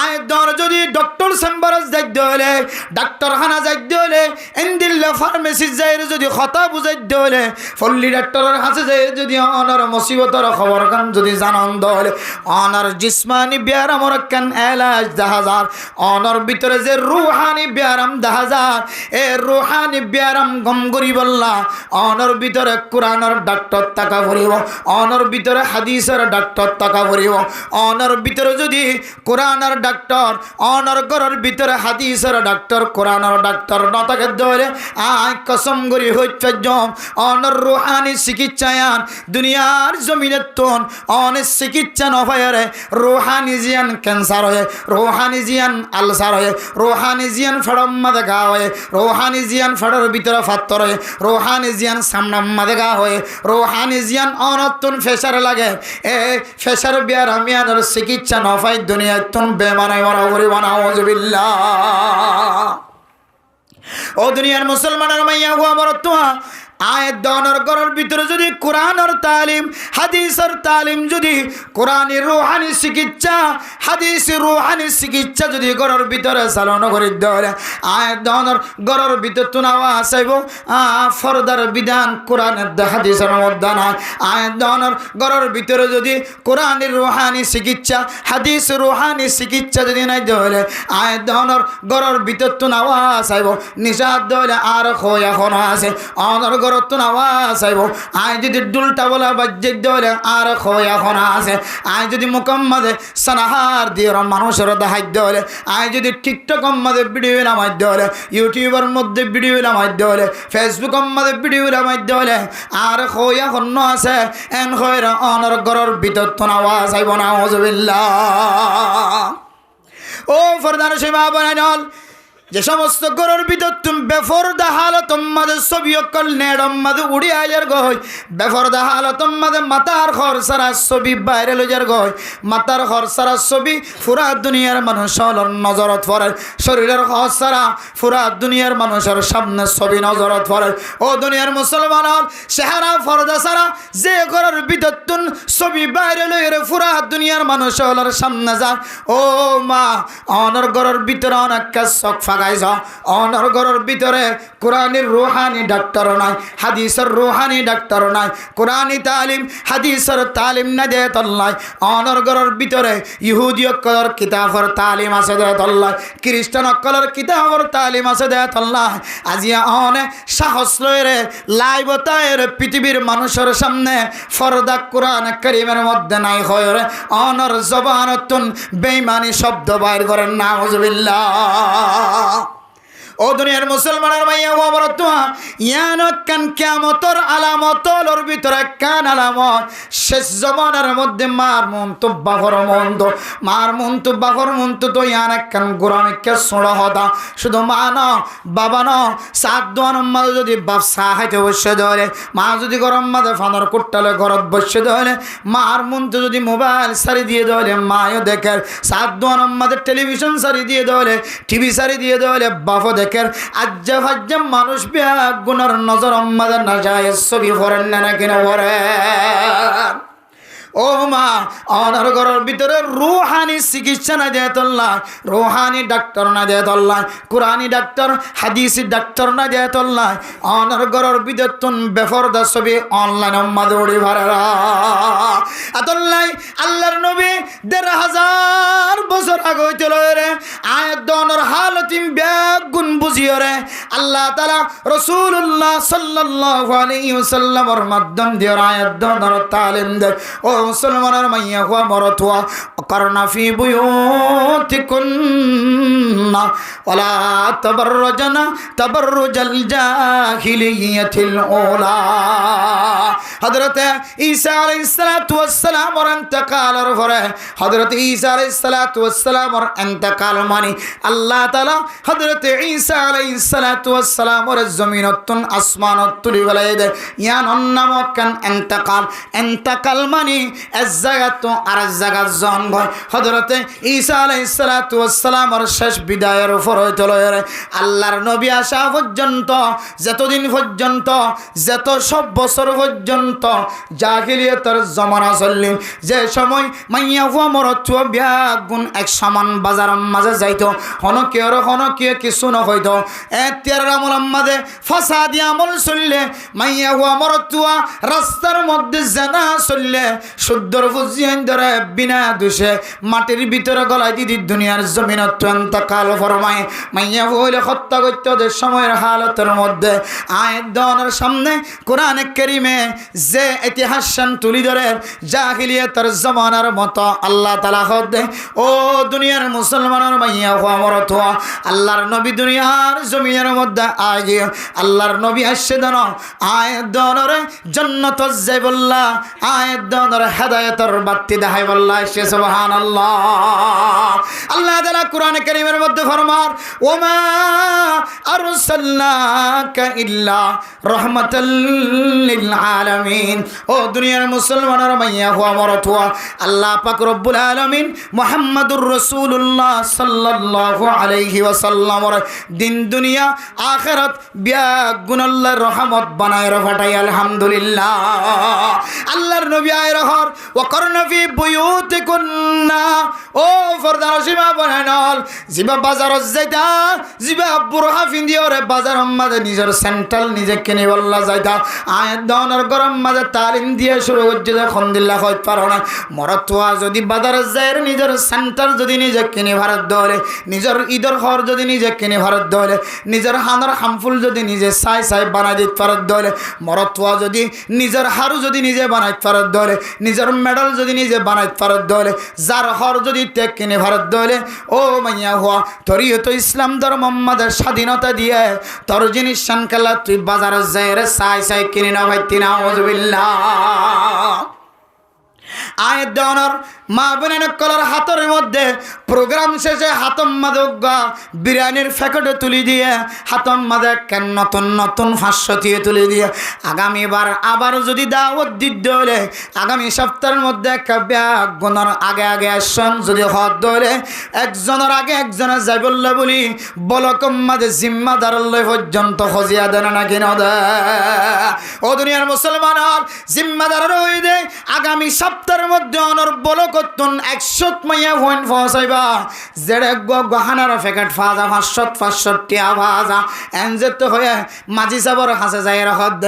A: আয় দর যদি ডক্টর চেম্বারত যাইতে হলে ডাক্তারখানা যাইতে হলে এন্দিল্লা ফার্মেসি যাই যদি কথা বুঝাইতে হলে ফল্লি ডাক্তারের কাছে যাই যদি অনার মুসিবতর খবর কান যদি জানন্দ হলে অনার জিসমানি ব্যায়ামর কান এলাজ দেখা যার। অনার ভিতরে যে রুহানি ব্যায়াম দেখা যার, এ রুহানি ব্যায়াম গম করি বললা অনার ভিতরে কোরআনের ডাক্তার টাকা ভরিব, অনর ভিতরে হাদিসের ডাক্তার টাকা ভরিব। অনর ভিতরে যদি কোরআনের ডাক্তার, অনর ঘরের ভিতরে হাদিসের ডাক্তার, কোরআনের ডাক্তার না থাকে ধরে আয় কসম করি হচ্ছে অনর রুহানি চিকিৎসায়ান দুনিয়ার জমিনের তোন অনেক চিকিৎসা নফায়ারে রুহানি জিয়ান ক্যান্সার হয়ে, রুহানি জিয়ান আলসার হয়ে, রুহানি জিয়ান ফড়ম মাদে গা হয়ে, রুহানি জিয়ান ফড়ের ভিতরে ফাত্তর হয়ে, রুহানি জিয়ান সামনাম মাদে গা হয়ে, রুহানি জিয়ান অনতুন ফেসার লাগে। এ ফেসার বিয়ার আমিয়ানোর চিকিৎসা নফাই দুনিয়ায় তুন বেমানাই মারা করি বানাউজুবিল্লাহ। ও দুনিয়ার মুসলমানের মাইয়া গো আমার তোয়া আয় দনর গরর ভিতরে যদি কোরআনের তালিম হাদিসের তালিম যদি কোরআনের রুহানি চিকিৎসা হাদিসের রুহানি চিকিৎসা যদি গরর ভিতরে চালন করে দেওয়া আয় দনর গরর ভিতর তুনাওয়া আসাইব ফরদার বিধান কোরআনের হাদিসের মধ্যে নাই। আয় দনর গরর ভিতরে যদি কোরআনের রুহানি চিকিৎসা হাদিস রুহানি চিকিৎসা যদি নাই দেওয়া আয় দনর গরর ভিতর তুনাওয়া আসাইব নিষাদ দেওয়া আর খোয় এখন আছে অনর রতন আওয়াজ আইব। আয় যদি ডুলটা বলা বাজ্যে দলে আর খোয় এখন আছে। আয় যদি মুকম্মদে সানাহার দিয়ে মানুষের দেখাই দলে, আয় যদি টিকটক মধ্যে ভিডিও নামাই দলে, ইউটিউবের মধ্যে ভিডিও নামাই দলে, ফেসবুকের মধ্যে ভিডিও নামাই দলে আর খোয় এখন আছে এন খয়ের অনর গরর ভিতর তোন আওয়াজ আইব না আউযুবিল্লাহ। ও ফরদান সেবা বানাইল যে সমস্ত গরুর ভিতর তুমি বেফরদা হালত মাদের ছবি অকল নেড়ম মাদে উড়ি আয়ার গই, বেফরদা হালত মাদে মাতার ঘর সারা ছবি বাইরে লইয়ার গই, মাতার ঘর সারা ছবি পুরা দুনিয়ার মানুষের নজরত পড়ে, শরীরের ঘর সারা পুরা দুনিয়ার মানুষের সামনে ছবি নজরত পড়ে। ও দুনিয়ার মুসলমান চেহারা ফরদা সারা যে ঘরের ভিতর তুন ছবি বাইরে লইয়ার পুরা দুনিয়ার মানুষের সামনে যা। ও মা অনর ঘরের ভিতরে অনেক চোখ লাগাইছ অনর ঘরের ভিতরে কোরআনের রুহানি ডাক্তার নাই হাদিসের রুহানি ডাক্তার নাই কোরআনি তালিম হাদিসের তালিম না দে তল্লাই অনর ঘরের ভিতরে ইহুদি অক্কলের কিতাবের তালিম আছে দে তল্লাই খ্রিস্টান অক্কলের কিতাবের তালিম আছে দে তল্লাই আজিয়া অনে সাহস লয়ে লাইভ তায়ের পৃথিবীর মানুষের সামনে ফরদা কোরআন কারীমের মধ্যে নাই হয় রে অনর জবানতুন বেঈমানি শব্দ বাইর করেন নাউজুবিল্লাহ ও দুনিয়ার মুসলমানের মাইয়া ও আমার তোয়া ইয়ান কান কিয়ামতর আলামতর ভিতরে কান আলামত শেষ জমানার মধ্যে মার মন তো বাহর মন তো মার মন তো বাহর মন তো ইয়ান কান গোরামে কে সোড়া হতা শুধু মা না বাবা না সাত দোয়ান মা যদি বাপ সাহাইতে বসে ধরে মা যদি গরম মাঝে ফানর কুট্টালে ঘরত বসে ধরে মার মন তো যদি মোবাইল সারি দিয়ে ধরে মায়ও দেখে সাত দোয়ান মাঝে টেলিভিশন সারি দিয়ে ধরে টিভি সারি দিয়ে ধরে বাপও দেখে আজ্জা ভাজ্জা মানুষ বিয়া গুনার নজর আমাদের না যায় ছবি ভরেন না কিনা ভরে ও মা অনার ঘরের ভিতরে রুহানি চিকিৎসা না দিয়ে তোল্লা রুহানি ডাক্তার না দিয়ে তোল্লা কোরআনি ডাক্তার হাদিসি ডাক্তার না দিয়ে তোল্লা অনার ঘরের ভিতর তুন বেফরদা ছবি অনলাইন মাদুড়ি ভাড়া আতল্লাই আল্লাহর নবী ১৫০০ বছর আগে হইতে রে আয়াত দনের হালতিম ব্যাগ গুণ বুঝিও রে আল্লাহ তাআলা রাসূলুল্লাহ সাল্লাল্লাহু আলাইহি ওয়াসাল্লামের মাধ্যম দিয়ে আয়াত দনের তালিম দেয় ও মুসলমানের মাইয়া হুয়া মরতুয়া করনা ফি বুয়ুতিকুন্না ওয়ালা তাবাররুজনা তাবাররুজাল জাহিলিয়াতিল উলা হযরত ঈসা আলাইহিস সালাতু ওয়াস সালাম এর ইন্তেকালের পরে হযরত ঈসা আলাইহিস সালাতু ওয়াস সালাম এর ইন্তেকাল মানে আল্লাহ তাআলা হযরত ঈসা আলাইহিস সালাতু ওয়াস সালাম এর জমিনতুন আসমানত তুলি গলাই দে ইয়ান নামক কান ইন্তেকাল মানে এক জায়গা তো আর এক জায়গা জন্ম হয় হযরতে ঈসা আলাইহিস সালাতু ওয়াস সালামের শেষ বিদায়ের উপর হইতে লয় আল্লাহর নবী আসা পর্যন্ত যতদিন পর্যন্ত যত সব বছর পর্যন্ত জাহিলিয়াতের জমানা চললি যে সময় মাইয়া হুয়া মরত বিয়াগুন এক সমান বাজারের মাঝে যাইতো হনকিয়ে কিছু না হইতো এতিয়ার আমলের মাঝে ফাসাদি আমল চললে মাইয়া হুয়া মরত রাস্তার মধ্যে জানা চললে শুদ্ধর ফুজিয়ান ধরে বিনা দোষে মাটির ভিতরে গলায় দিদি দুনিয়ার জমিন অত্যন্ত কাল ফরমায় মাইয়া হইলে হত্যা করতে ওদের সময়ের হালতের মধ্যে আয়াত দনের সামনে কোরআনে কারীমে যে ইতিহাস তুলি ধরে জাহিলিয়াতের জমানার মতো আল্লাহ তাআলা হদে ও দুনিয়ার মুসলমানের মাইয়া হওয়া মরত আল্লাহর নবী দুনিয়ার জমিনের মধ্যে আগে আল্লাহর নবী আসছে দেন আয়াত দনরে জান্নাত যাইবল্লাহ আয়াত দনরে হেদায়েতের বাতি দেখাই বল্লাহ সে সুবহানাল্লাহ আল্লাহ তাআলা কোরআনে কারীমের মধ্যে ফরমান ওমা আরসালনাকা ইল্লা রাহমাতাল লিল আলামিন ও দুনিয়ার মুসলমানের মাইয়া হওয়া মরত আল্লাহ পাক রব্বুল আলামিন মুহাম্মাদুর রাসূলুল্লাহ সাল্লাল্লাহু আলাইহি ওয়াসাল্লামের দিন দুনিয়া আখিরাত বিয়া গুনাল্লাহর রহমত বানায় রাখাটাই আলহামদুলিল্লাহ আল্লাহর নবী আয় রহর ওয়াকরনা ফি বুয়ুতিকুন্না ও ফরদার সীমা বানানল জিবা বাজারত যাইতা জিবা বুরহা ফিন্দিওরে বাজার মাঝে নিজের সেন্ট্রাল নিজে কিনে বল্লা যাইতা আয়াত দনের গরম মাঝে তালিম দিয়ে শুরু হচ্ছে যখন দিল্লা হইতে পারো না মরতুয়া যদি বাজারে যায় নিজের সেন্টার যদি নিজে কিনে ভারত দলে নিজের ঈদের ঘর যদি নিজে কিনে ভারত দলে নিজের হানার হামফুল যদি নিজে সাই বানাই দিতে ভারত দলে মরতুয়া যদি নিজের হারু যদি নিজে বানাইতে ভারত দলে নিজের মেডেল যদি নিজে বানাইতে ভারত দলে যার ঘর যদি ত্যাগ কিনে ভারত দলে ও মাইয়া হওয়া তোরই তো ইসলাম ধর্ম আমাদের স্বাধীনতা দিয়ে তোর জিনিস শানকালা তুই বাজারে যায় রে সাই কিনে না ভাই তিনা আউযুবিল্লাহ আয়াত দনর মা বোনের কলার হাতের মধ্যে প্রোগ্রাম শেষে হাতম মাদুগা বিরিয়ানির প্যাকেটে তুলি দিয়ে হাতম মাদে কেন নতুন নতুন 500 দিয়ে তুলি দিয়ে আগামীবার আবার যদি দাওয়াত দিতে হলে আগামী সপ্তাহের মধ্যে একটা ব্যাগ গোনার আগে আসন যদি হদ ধরে একজনের আগে একজনের যাই বললে বলি বলকম মাঝে জিম্মাদার লই পর্যন্ত খজিয়া দেন না কিন ও দুনিয়ার মুসলমান জিম্মাদার রই দে আগামী সপ্তাহের মধ্যে অনর বলক করতুন 100 মাইয়া ফোন ফসাইবা জেড়ে গহানার প্যাকেট ফাজা 500 টিয়া ফাজা এনজেত হয়ে মাঝি সাবর হাসে যায় হদ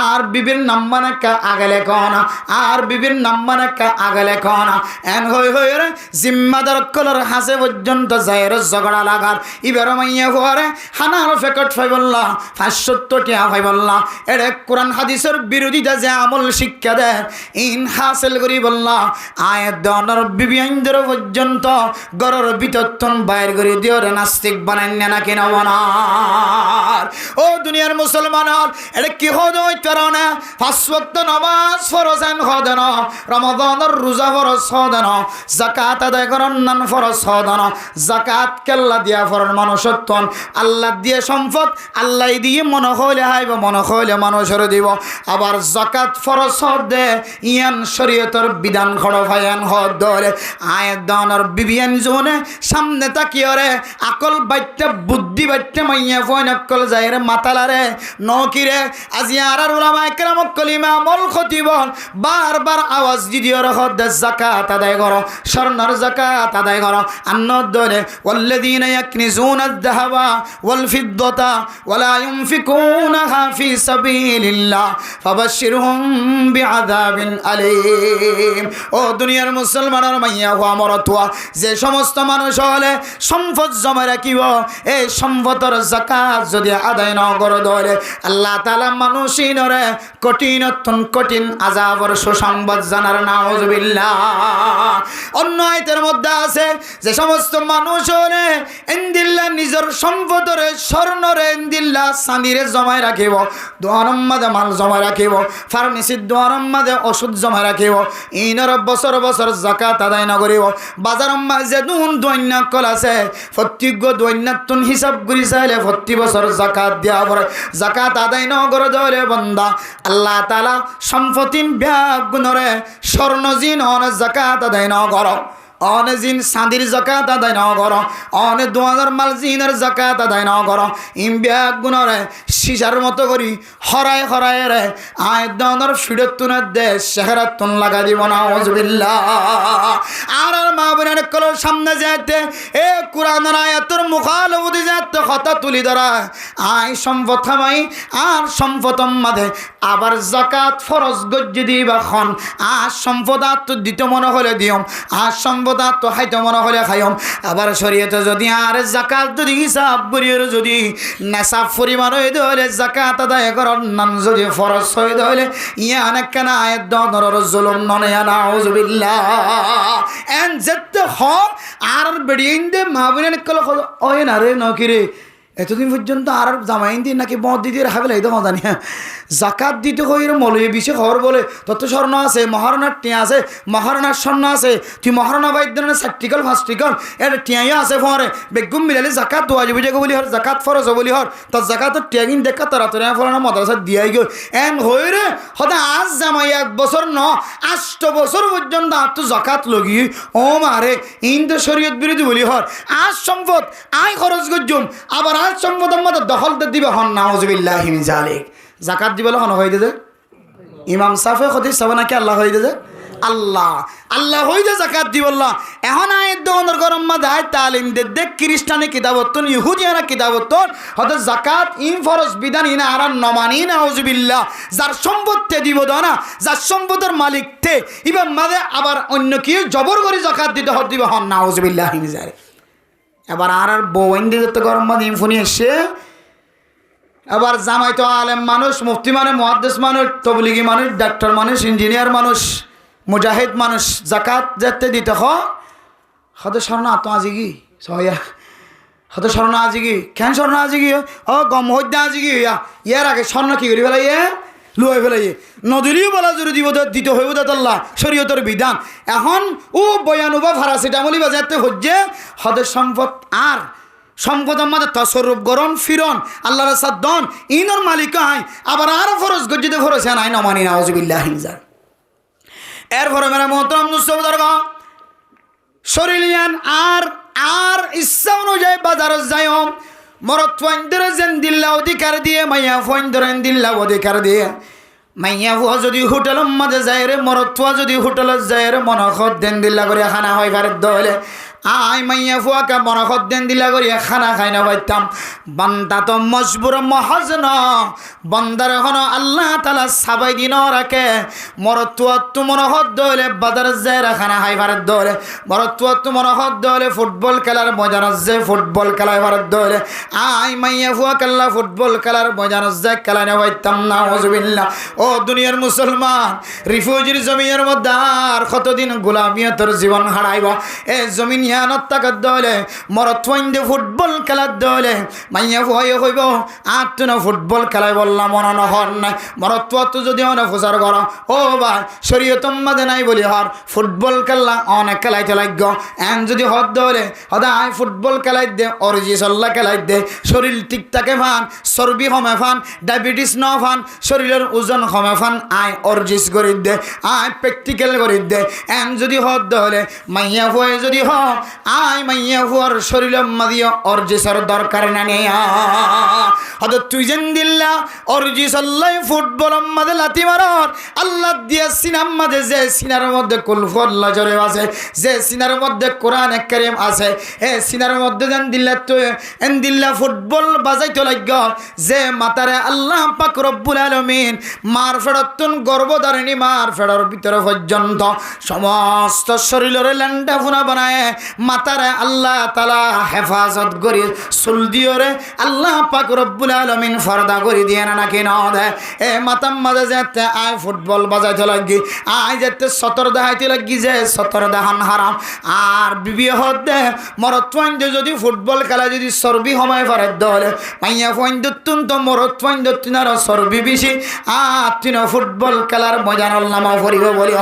A: আর বিবির নাম্বানে কা আগলে কোন আর বিবির নাম্বানে কা আগলে কোন এন হই রে জিম্মাদার কলর হাসে পর্যন্ত যায় ঝগড়া লাগার ইবার মাইয়া ফরে হানার প্যাকেট ফাইবল্লা 500 টিয়া ফাইবল্লা এরে কোরআন হাদিসের বিরোধিতা যে আমল শিক্ষা দেয় ইন হাসিল করি বললা আয়াত দনর বিবিয়ানদের পর্যন্ত গরর বিতত্তন বাইর করে দিও রে নাস্তিক বানান্য না কেন বানার ও দুনিয়ার মুসলমান এটা কি হদ কারণে 5 ওয়াক্ত নামাজ ফরজ আন হদন রমাদানের রোজা ফরজ হদন যাকাত আদায় করন নান ফরজ হদন যাকাত কেল্লা দিয়া ফরন মানুষত্বন আল্লাহ দিয়ে সম্পদ আল্লাহ দিয়ে মন হইলে হাইব মন হইলে মানুষের দিব আবার যাকাত ফরজ দে ইয়ান শরীয়তের বিধান খড় ভায়ান হদ দলে আয়াত দানার বিবিয়ান জোনে সামনে তাকিয়ে রে আকল বাইটটা বুদ্ধি বাইটটা মাইয়া ফোন আকল যায় রে মাতালারে নকিরে আজি আর উলামা একরাম কলিমা মল খতিবন বারবার আওয়াজ দিদিও রে হদ যাকাত আদায় করো স্বর্ণর যাকাত আদায় করো আন্ন দলে ওয়াল্লাযীনা ইয়াকনিজুনা আয-যাহাবা ওয়াল ফিদ্দাতা ওয়ালা ইউনফিকুনাহা ফি সাবিলিল্লাহ ফাবাশশিরহুম বিআযাবিন আলীম ও দুনিয়ার মুসলমানের মাইয়া হওয়া মরতুয়া যে সমস্ত মানুষ হলে সম্পদ জমা রাখিব এই সম্পদের যাকাত যদি আদায় না করে ধরে আল্লাহ তাআলা মানুষিনরে কঠিন আযাবের সুসংবাদ জানার নাউযুবিল্লাহ অন্য আয়াতের মধ্যে আছে যে সমস্ত মানুষ হলে ইনদিল্লাহ নিজের সম্পদরে স্বর্ণরে ইনদিল্লাহ চাঁদিরে জমায় রাখিব দোয়ার মাঝে মাল জমা রাখিব ফার্মেসির দোয়ার মাঝে ওষুধ জমা রাখিব ইনর বছর বছর যাকাত আদায় না করিব বাজার মাঝে দৈন্য কল আছে প্রত্যেক দৈন্যতুন হিসাব করি চাইলে প্রতি বছর যাকাত দিয়া পড়ে যাকাত আদায় না করে ধরে বন্দা আল্লাহ তাআলা সম্পত্তির ব্যাগ গুণরে স্বর্ণ জিন যাকাত আদায় না করো অনে জিন চাঁদির যাকাত আদায় ন কর অনে 2000 মাল জিনের যাকাত আদায় ন কর ইমব্যাগ গুণরে সিসার মতো করি হরায় রে আয় দনর ফিডতুনের দেশ শেহরাতুন লাগা দিব না আউযুবিল্লাহ আর মা বোনের কলর সামনে যেতে এ কোরআনের আয়াতের মুখালবুদি যেতে কথা তুলি ধরা আয় সম্পদ থামাই আর সম্পদম মাঝে আবার যাকাত ফরজ গজ্জি দিবা খন আর সম্পদ তো দিতে মনে হলে দিয়ম আর সম্পদ তো খাইতে মনে হলে খাইম আবার শরীয়তে যদি আর যাকাত যদি হিসাব করিয়ে যদি নেশাব পরিমাণ হয়ে হলে যাকাত আদায় করার নাম যদি ফরজ হয়ে হলে ইয়ান কেন আয়াত দনর জুলুম ননে নাউযুবিল্লাহ এন যেতে হ আর বেড়িয়ে দে মা বোনের কল ওই না রে নকিরে এতদিন পর্যন্ত আর জামাইন দিন নাকি মদ দিতে হাবেল এই তো মজা নিয়ে যাকাত দিতে হই মলয়ে বিষে খবর বলে তত স্বর্ণ আছে মহারণার টিয়া আছে মহারণার স্বর্ণ আছে তুই মহারণা বাইদ্যনের সার্টিকল ফার্স্টিকল এটা টিয়াই আছে ফরে বেগুম মিলালে যাকাত দোয়া যাবি যাবো বলি হর যাকাত ফরজ বলি হর তোর যাকাতের টিয়াগিন দেখা তারা তোরা ফলানা মাদ্রাসা দিয়াই গো এন হই রে হতে আজ জামাই 1 বছর 8 বছর পর্যন্ত আর তো যাকাত লগি ও মারে ইন তো শরীয়ত বিরোধী বলি হর আজ সম্পদ আয় খরচ গজ্জুম আবার আজ সম্পদের মধ্যে দখল দিবে হন নাউযুবিল্লাহি মিন যালিক যাকাত দিবলে হন হই দে ইমাম সাফে খতিব সাবা নাকি আল্লাহ হই দে আল্লাহ হই দে যাকাত দিবল্লাহ এখন আয়াত দনর গরম মাদায় তালিম দে খ্রিস্টানি কিতাবতন ইহুদিয়ানা কিতাবতন হতে যাকাত ইন ফরজ বিধান ইনা আর নমানি নাউযুবিল্লাহ যার সম্পদতে দিব না যার সম্পদের মালিক তে ইবাম মাদে আবার অন্য কি জবর করে যাকাত দিতে হত দিবে হন নাউযুবিল্লাহি মিন যালিক এবার আর বউন দিতে গরম মাদি ফোনে এসে আবার জামাই তো আলেম মানুষ মুফতি মানে মুহাদ্দিস মানুষ তবলিগি মানুষ ডাক্তার মানুষ ইঞ্জিনিয়ার মানুষ মুজাহিদ মানুষ যাকাত যেতে দিতে হতে স্বর্ণ আত্ম আজি কি সয়া হতে স্বর্ণ আজি কি কেন স্বর্ণ আজি কি গম হইতে আজি কি ইয়ার আগে স্বর্ণ কি করি ফেলাই লুয়াই ফেলাই নদীরও বলা জোরে দিব দিতে হইব দাল্লাহ শরীয়তের বিধান এখন ও বয়ানু বা ফারাসিটামলি বা যেতে হচ্ছে হদের সম্পদ আর সম্পদ আমাদের তসরূপ গরম ফিরন আল্লাহর সাদ্দন ইনর মালিক আই আবার আর ফরজ গজ্জিতে ফরজ নাই নমানি নাউযুবিল্লাহি মিন যালিক এরপরে মেরা মোহতরম দুস্থ শরীলিয়ান আর ইচ্ছা অনুযায়ী বাজারে যাই মরদ ফইন্দরে যেন দিল্লা অধিকার দিয়ে মাইয়া ফইন্দরেন দিল্লা অধিকার দিয়ে মাইয়া ফুয়া যদি হোটেলের মাঝে যায় রে মরত ফুয়া যদি হোটেলত যায় রে মনখত দেন দিল্লা করে খানা হয় পারত হলে আই মাইয়া ফুয়াকে মনখত দেন দিল্লা করে খানা খাই না পাইতাম বান্দা তো মজবুর মহজ ন বন্দার হন আল্লাহ তালা সাবাই দিন রাখে মরত ফুয়া তু মনখত দলে বাজার যায় খানা খাই পারত হলে মরত ফুয়া তু মনখত দলে ফুটবল খেলার মজার যায় ফুটবল খেলায় পারত হলে আই মাইয়া ফুয়া কাল্লা ফুটবল খেলার মজার যায় খেলা না পাইতাম না হজবিল্লা ও দুনিয়ার মুসলমান রিফিউজির জমিনের মধ্যে আর কতদিন গোলামিয়তর জীবন হারাইব এ জমিন ইয়ানত তাকাত দলে মরত ফাইন্দে ফুটবল খেলার দলে মাইয়া ভয় হইব আর তুই না ফুটবল খেলাই বললাম মনে নহর নাই মরত তো যদি অনেক ফুসার কর ও ভাই শরীয়তম মাঝে নাই বলি হর ফুটবল খেললা অনেক খেলাইতে লাগ এন যদি হদ দলে হদায় ফুটবল খেলাই দে অরিজি সল্লা খেলাই দে শরীর ঠিক থাকে ফান চর্বি কমে ফান ডায়াবেটিস ন ফান শরীরের ওজন কমে ফান আয় অর্জিস করি দে আয় প্র্যাকটিক্যাল করি দে এন যদি হদ দলে মাইয়া ভয় যদি হ আয় মাইয়া ভুয়ার শরীরের মাঝে অর্জিসর দরকার না নেই হদ তুই যেন দিল্লা অর্জিস আল্লাহ ফুটবল মাঝে লাথি মারর আল্লাহ দিয়া সিনার মাঝে যে সিনার মধ্যে কুলফল্লা জরে আছে যে সিনার মধ্যে কোরআন কারীম আছে এ সিনার মধ্যে যেন দিল্লা তুই এন দিল্লা ফুটবল বাজাইতে লাগ যে মাতারে আল্লাহ পাক রব্বুল আলামিন মার ফেরতুন গর্ভধারিণী মার ফেরর ভিতরে পর্যন্ত সমস্ত শরীরের ল্যান্ডা ফুনা বানায় মাতারে আল্লাহ তাআলা হেফাজত করি চুল দিওরে আল্লাহ পাক রব্বুল আলামিন ফরদা করে দিয়ে না নাকি না দে এ মাতাম মাঝে যেতে আয় ফুটবল বাজাইতে লাগি আয় যেতে সতর দেখাইতে লাগি যে সতর দেখান হারাম আর বিবি হতে মরত ফাইন্দে যদি ফুটবল খেলা যদি চর্বি সময় পারে দলে মাইয়া ফাইন্দুন তো মরত ফাইন্দুন আর চর্বি বেশি আর তিন ফুটবল খেলার মজা নামা ফুরিব বলি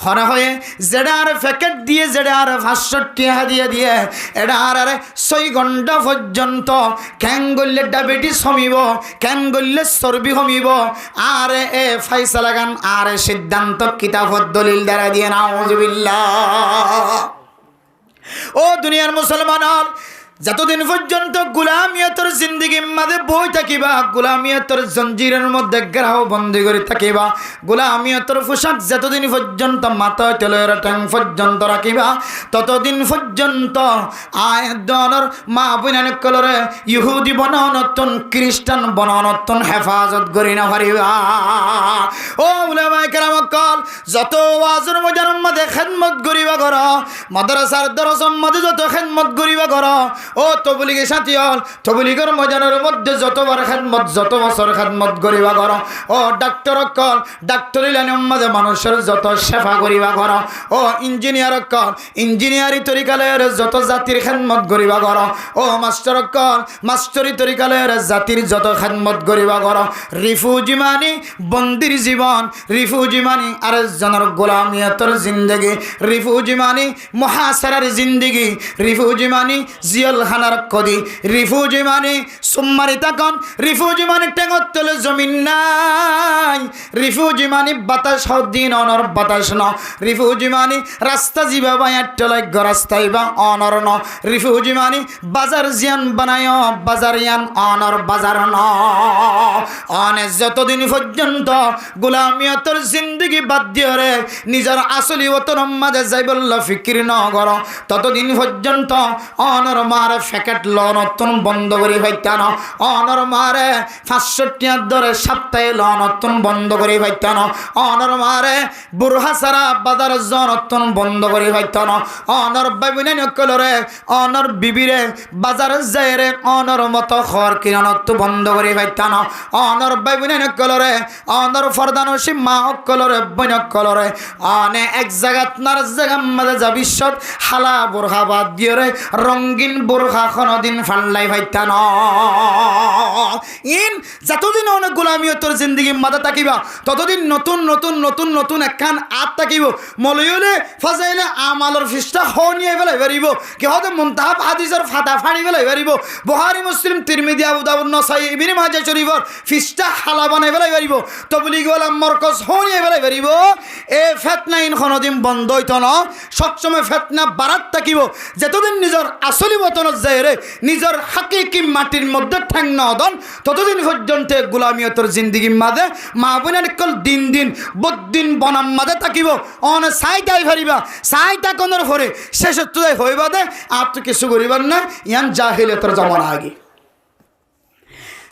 A: হরে হয়ে যেডার প্যাকেট দিয়ে যেডার 500 টাকা দিয়ে এটা আর 6 ঘন্টা পর্যন্ত ক্যাং গললে ডায়াবেটিস কমিব ক্যাং গললে চর্বি কমিব আর এ ফাইসালা গান আর সিদ্ধান্ত কিতাবত দলিল দ্বারা দিয়ে নাউজুবিল্লাহ ও দুনিয়ার মুসলমান যতদিন পর্যন্ত গোলামিয়তর জিন্দিগির মাঝে বই থাকিবা গোলামিয়তর জঞ্জিরের মধ্যে গ্রাহ বন্দী করে থাকিবা গোলামিয়তর পোশাক যতদিন পর্যন্ত মাথা তেলের ট্যাং পর্যন্ত রাখিবা ততদিন পর্যন্ত আয়দনের মা বোনের কলরে ইহুদি বনানতন খ্রিস্টান বনানতন হেফাজত করি না পারিবা ও উলামায়ে কেরাম কল যত ওয়াজের মজার মধ্যে খেদমত করিবা কর মাদ্রাসার দরসের মধ্যে যত খেদমত করিবা কর ও তবলিগের সাথী হল তবলিগের ময়দানের মধ্যে যতবার খেদমত যত বছর খেদমত করিবা কর ও ডাক্তার কল ডাক্তারি লাইনের মধ্যে মানুষের যত সেবা করিবা কর ও ইঞ্জিনিয়ার কল ইঞ্জিনিয়ারি তরিকালের যত জাতির খেদমত করিবা কর ও মাস্টার কল মাস্টারি তরিকালের জাতির যত খেদমত করিবা কর রিফিউজি মানি বন্দির জীবন রিফিউজি মানি আরেকজনের গোলামিয়তর জিন্দগি রিফিউজি মানি মহাসারার জিন্দগি রিফিউজি মানি জিয়ল খানার কদি রিফিউজি মানে সুম্মারি তাকন রিফিউজি মানে টেঙর তলে জমিন নাই রিফিউজি মানে বাতাস দিন অনর বাতাস ন রিফিউজি মানে রাস্তা জিবা বায়াট লাগ রাস্তায় বা অনর ন রিফিউজি মানে বাজার জিয়ান বানায় বাজার ইয়ান অনর বাজার ন অনে যতদিন পর্যন্ত গোলামিয়তর জিন্দগি বাদ দিয়ে রে নিজের আসলি ওতর মাঝে যাইবল্ল ফিকির ন কর ততদিন পর্যন্ত অনর মারে প্যাকেট লনতন বন্ধ করে ভাইতান অনর মারে 500 টাকার দরে সপ্তাহে লনতন বন্ধ করে ভাইতান অনর মারে বুরহা সারা বাজার জনতন বন্ধ করে ভাইতান অনর বাইবিনে নকলরে অনর বিবিরে বাজার যায়রে অনর মত খর কিরণত বন্ধ করে ভাইতান অনর বাইবিনে নকলরে অনর ফরদানসি মা অকলরে বনকলরে অনে এক জায়গাত নার জায়গা মাঝে যাবিশ্বত হালা বুরহা বাদ দিয়ে রঙিন বুরখা কোনদিন ফাল্লাই ভাইতা ন ইন যতদিন অনেক গোলামিয়তর জিন্দগি মাথা থাকিবা ততদিন নতুন নতুন নতুন নতুন একখান আত থাকিব মলয়লে ফাজাইলে আমালর ফিস্টা হনিয়ে বেলাই পারিব কি হতে মুনতাহাব হাদিসের ফাতা ফাড়ি বেলাই পারিব বুখারী মুসলিম তিরমিজি আবু দাউদ নাসাই ইবনে মাজাহ শরীফর ফিস্টা হালা বানাই বেলাই পারিব তবলিগ ওয়ালা মারকাজ হনিয়ে বেলাই পারিব এ ফেতনা ইন কোনোদিন বন্ধ হইতো না সবসময় ফেতনা বাড়াত থাকিব যতদিন নিজের আসলি বতনত যায় রে নিজের হাকিকি মাটির মধ্যে ঠ্যাং নদন ততদিন পর্যন্ত গোলামিয়তর জিন্দিগির মাঝে মা বোনের কল দিন দিন বদিন বনাম মাঝে থাকিব অন সাইটাই ফারিবা সাইটা কোনর ফরে শেষ তুই হইবা দে আর তো কিছু করিবার না ইয়ান জাহিলিয়তর জামানা আগে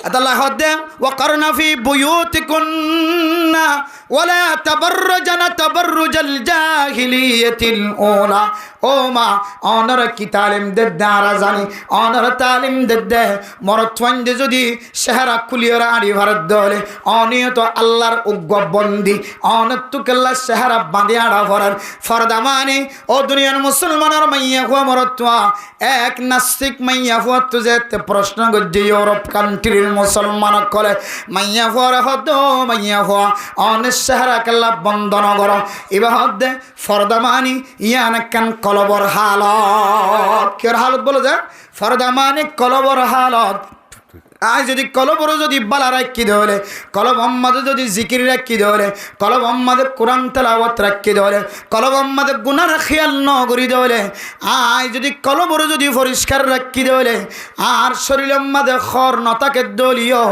A: আল্লাহ হদে ওয়াকারনা ফি বুয়ুতিকুন্না ওয়ালা তাবাররুজনা তাবাররুজাল জাহিলিয়াতিল উলা ও মা অনর কি তালিম দে দারা জানি অনর তালিম দে মরতওয়ান্দে যদি শহরা কুলিয়র আড়ি ভারত দলে অনিয়ত আল্লাহর উগ্গবন্দি অনতুকাল্লা শহরা বাঁধি আড়া ভরার ফরদামানি ও দুনিয়ার মুসলমানের মাইয়া হুয়া মরতওয়া এক নাস্তিক মাইয়া হুয়া তুজেতে প্রশ্ন গজ্জে ইউরোপ কান্ট্রির মুসলমান কলে মাইয়া হুয়া হদ মাইয়া হুয়া অনেক শহরা কাল্লা বন্ধন কর এবার হদে ফরদামানি ইয়ান কান কলবর হালত কের হালত বলে যায় ফরদামানি কলবর হালত আজ যদি কলবর যদি বালা রাখি ধরে কলব আম্মাদে যদি জিকির রাখি ধরে কলব আম্মাদে কোরআন তেলাওয়াত রাখি ধরে কলব আম্মাদে গুনার খেয়াল ন করি ধরে আজ যদি কলবর যদি পরিষ্কার রাখি ধরে আর শরীর আম্মাদে খর নতাকে দলীয়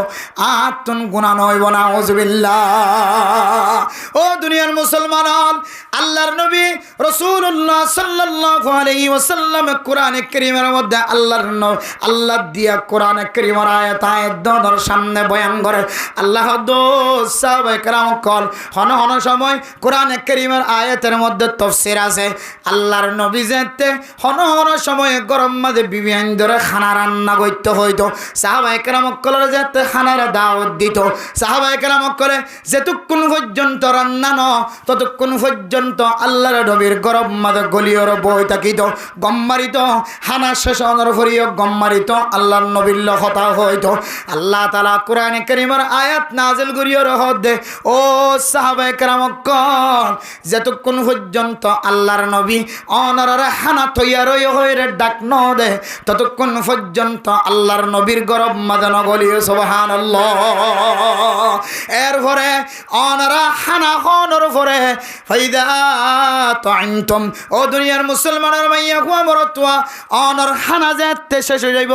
A: আর তুন গুণা নইব না আউযুবিল্লাহ ও দুনিয়ার মুসলমান আল্লাহর নবী রাসূলুল্লাহ সাল্লাল্লাহু আলাইহি ওয়াসাল্লাম কোরআনে কারীমের মধ্যে আল্লাহ দিয়া কোরআনে কারীমের আয়াত দর সামনে বয়ান করে আল্লাহ সাহাবায়ে কেরাম কল হন হন সময় কোরআনে কারীমের আয়াতের মধ্যে তাফসীর আছে আল্লাহর নবী যেতে হন হন সময় গরম মাঝে বিভিন্ন ধরে খানা রান্না করতে হইতো সাহাবায়ে কেরাম কলের যেতে খানার দাওয়াত দিত সাহাবায়ে কেরাম করে যেতক্ষণ পর্যন্ত রান্না ন ততক্ষণ পর্যন্ত আল্লাহর নবীর গরম মাঝে গলিয়র বই থাকিত গম্মারিত হানা শেষ হওয়ার পরেও গম্মারিত আল্লাহর নবীর কথা হইতো আল্লাহ তাআলা কোরআনে কারীমের আয়াত নাযিল করিয়া রহদে ও সাহাবায়ে কেরাম কোন যতক্ষণ পর্যন্ত আল্লাহর নবী অনরারে হানা তৈয়ার হইরে ডাক ন দে ততক্ষণ পর্যন্ত আল্লাহর নবীর গরম মাদান গলিও সুবহানাল্লাহ এরপরে অনরা হানা হনর পরে ফাইদা তাইনতুম ও দুনিয়ার মুসলমানের মাইয়া কুয়া মরতুয়া অনর হানা যেতে শেষ হয়ে যাইব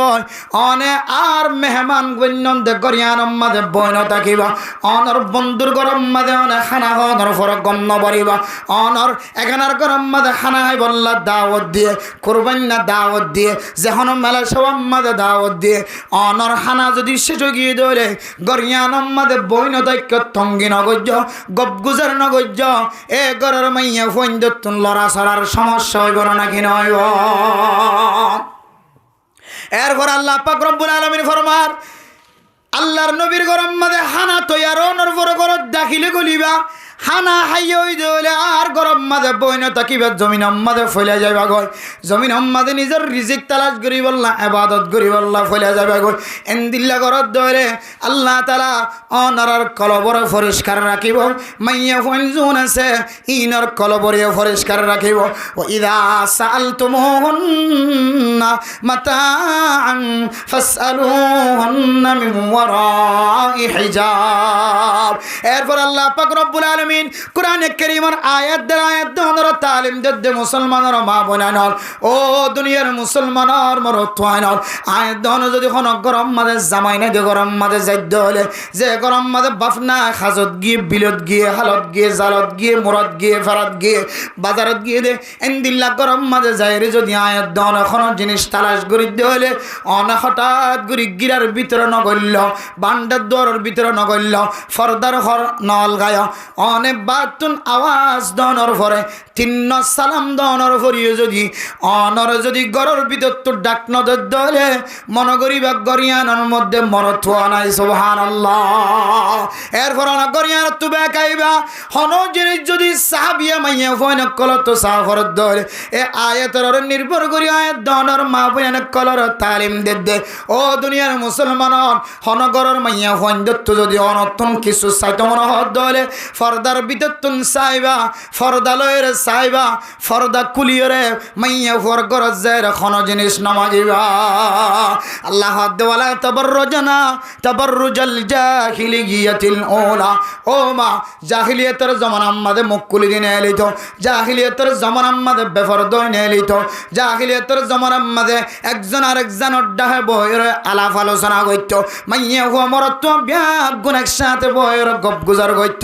A: অনে আর মেহমান গণ্যন্দে গরিয়ান মাঝে বইন থাকিবা অনর বন্ধুর গরম মাঝে অনেক খানা হনর ফর গণ্য বাড়িবা অনর এখানার গরম মাঝে খানা হয় বললা দাওয়াত দিয়ে কোরবান্না দাওয়াত দিয়ে যখন মেলা সবাম মাঝে দাওয়াত দিয়ে অনর খানা যদি শেষ গিয়ে ধরে গরিয়ান মাঝে বইন থাক্য তঙ্গি নগজ্য গপ গুজার নগজ্য এ গরের মাইয়া ফইন দত্তুন লড়া সরার সমস্যা হইব নাকি নয় এরপর আল্লাহ পাক রব্বুল আলামিন ফরমার আল্লাহর নবীর গরম মাঝে হানা তৈয়ার অনর পর ঘরত দাখিলে গলিবা হানা হাইয়ে হই দিলে আর গরম মাঝে বইন থাকিবা জমিন মাঝে ফেলে যাইবা গয় জমিন মাঝে নিজের রিজিক তালাশ করি বললা ইবাদত করি বললা ফেলে যাইবা গয় এন্দিল্লা ঘরত ধরে আল্লাহ তাআলা অনরার কলবরে পরিষ্কার রাখিব মাইয়া ফনজুন আছে ইনর কলবরে পরিষ্কার রাখিব ও ইদা সাআলতুমুহুন্না মাতাআন ফাসআলুহুন্না মিন ওয়ারাই হিজাব এরপর আল্লাহ পাক রব্বুল আলামিন কোরআনে কারীমের আয়াত দর তালিম দে মুসলমানের মা বোনানর ও দুনিয়ার মুসলমানের মরতওয়ানর আয়াত দন যদি কোন গরম মাঝে জামাই না দে গরম মাঝে যাইদ হলে যে গরম মাঝে বাফনা খাজত গিয়ে বিলত গিয়ে হালত গিয়ে জালত গিয়ে মুরাদ গিয়ে ফরাত গিয়ে বাজারত গিয়ে দে এন্দিল্লা গরম মাঝে যাইরে যদি আয়াত দন কোন জিনিস তালাশ করি দে হলে অনা হঠাৎ গুরি গিরার ভিতরে নগল্য বান্ডার দরের ভিতরে নগল্য ফরদার হর নল গায় অনেক বাতুন আওয়াজ দনর পরে তিন্ন সালাম দনর পরিও যদি অনর যদি গরর ভিতর তো ডাক নজর দলে মন করিবা গরিয়ানোর মধ্যে মরথুয়া নাই সুবহানাল্লাহ এরপর অন গরিয়ান তু বেকাইবা হন জিনিস যদি সাহাবিয়া মাইয়া ফয়ন কল তো সাফর দলে এ আয়াতর নির্ভর করি আয়াত দনর মা বয়ান কলর তালিম দে ও দুনিয়ার মুসলমান হনগরর মাইয়া ফয়ন দত্ত যদি অনতন কিছু সাইত মন দলে ফরদার বিদতুন সাইবা ফরদালয়ের সাইবা ফরদা কুলিয়রে মাইয়া ফর গরজ যায় খন জিনিস নামাজিবা আল্লাহ দেওয়ালা তাবাররুজাল জাহিলিয়াতিল ওলা ও মা জাহিলিয়াতের জমানার মধ্যে মুকুলি দিন এলিত জাহিলিয়াতের জমানার মধ্যে বেফরদই নেলিত জাহিলিয়াতের জমানার মধ্যে একজন আরেকজনের ডাহে বইয়ের আলাপ আলোচনা করত মাইয়া হুয়া মরত ব্যাগ গুণ একসাথে বইয়ের গপ গুজার করত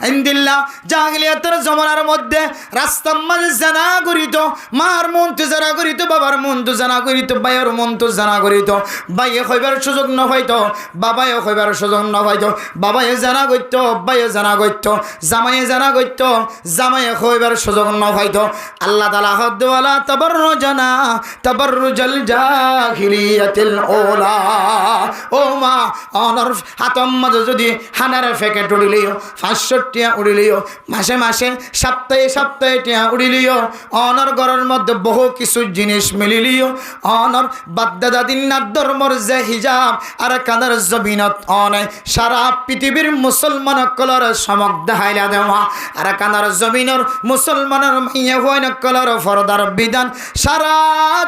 A: ইন্দিল্লা জাহিলিয়াতের জমানার মধ্যে রাস্তার মাঝে জানা করিত মার মন তো জানা করিত বাবার মন তো জানা করিত ভাইয়ের মন তো জানা করিত ভাইয়ে হইবার সুযোগ ন পাইতো বাবায়ে হইবার সুযোগ ন পাইতো বাবায়ে জানা করত ভাইয়ে জানা করত জামাইয়ে জানা করত জামাইয়ে হইবার সুযোগ ন পাইতো আল্লাহ তাআলা হদ্দওয়ালা তাবাররুজাল জাহিলিয়াতিল ওলা ও মা অনর হাতম মাঝে যদি হানার ফেকেট উড়িলিও 500 টিয়া উড়িলিও মাসে মাসে সপ্তাহে সপ্তাহে টিয়া উড়িলিও অনর ঘরের মধ্যে বহু কিছু জিনিস মিলিলিও অনর বাদ্দাদা দিন ধর্মর যে হিজাব আর কাদার জমিনত অনে সারা পৃথিবীর মুসলমান কলর সমক দেখাইলা দেওয়া আর কাদার জমিনের মুসলমানের মাইয়া হইন কলর ফরদার বিধান সারা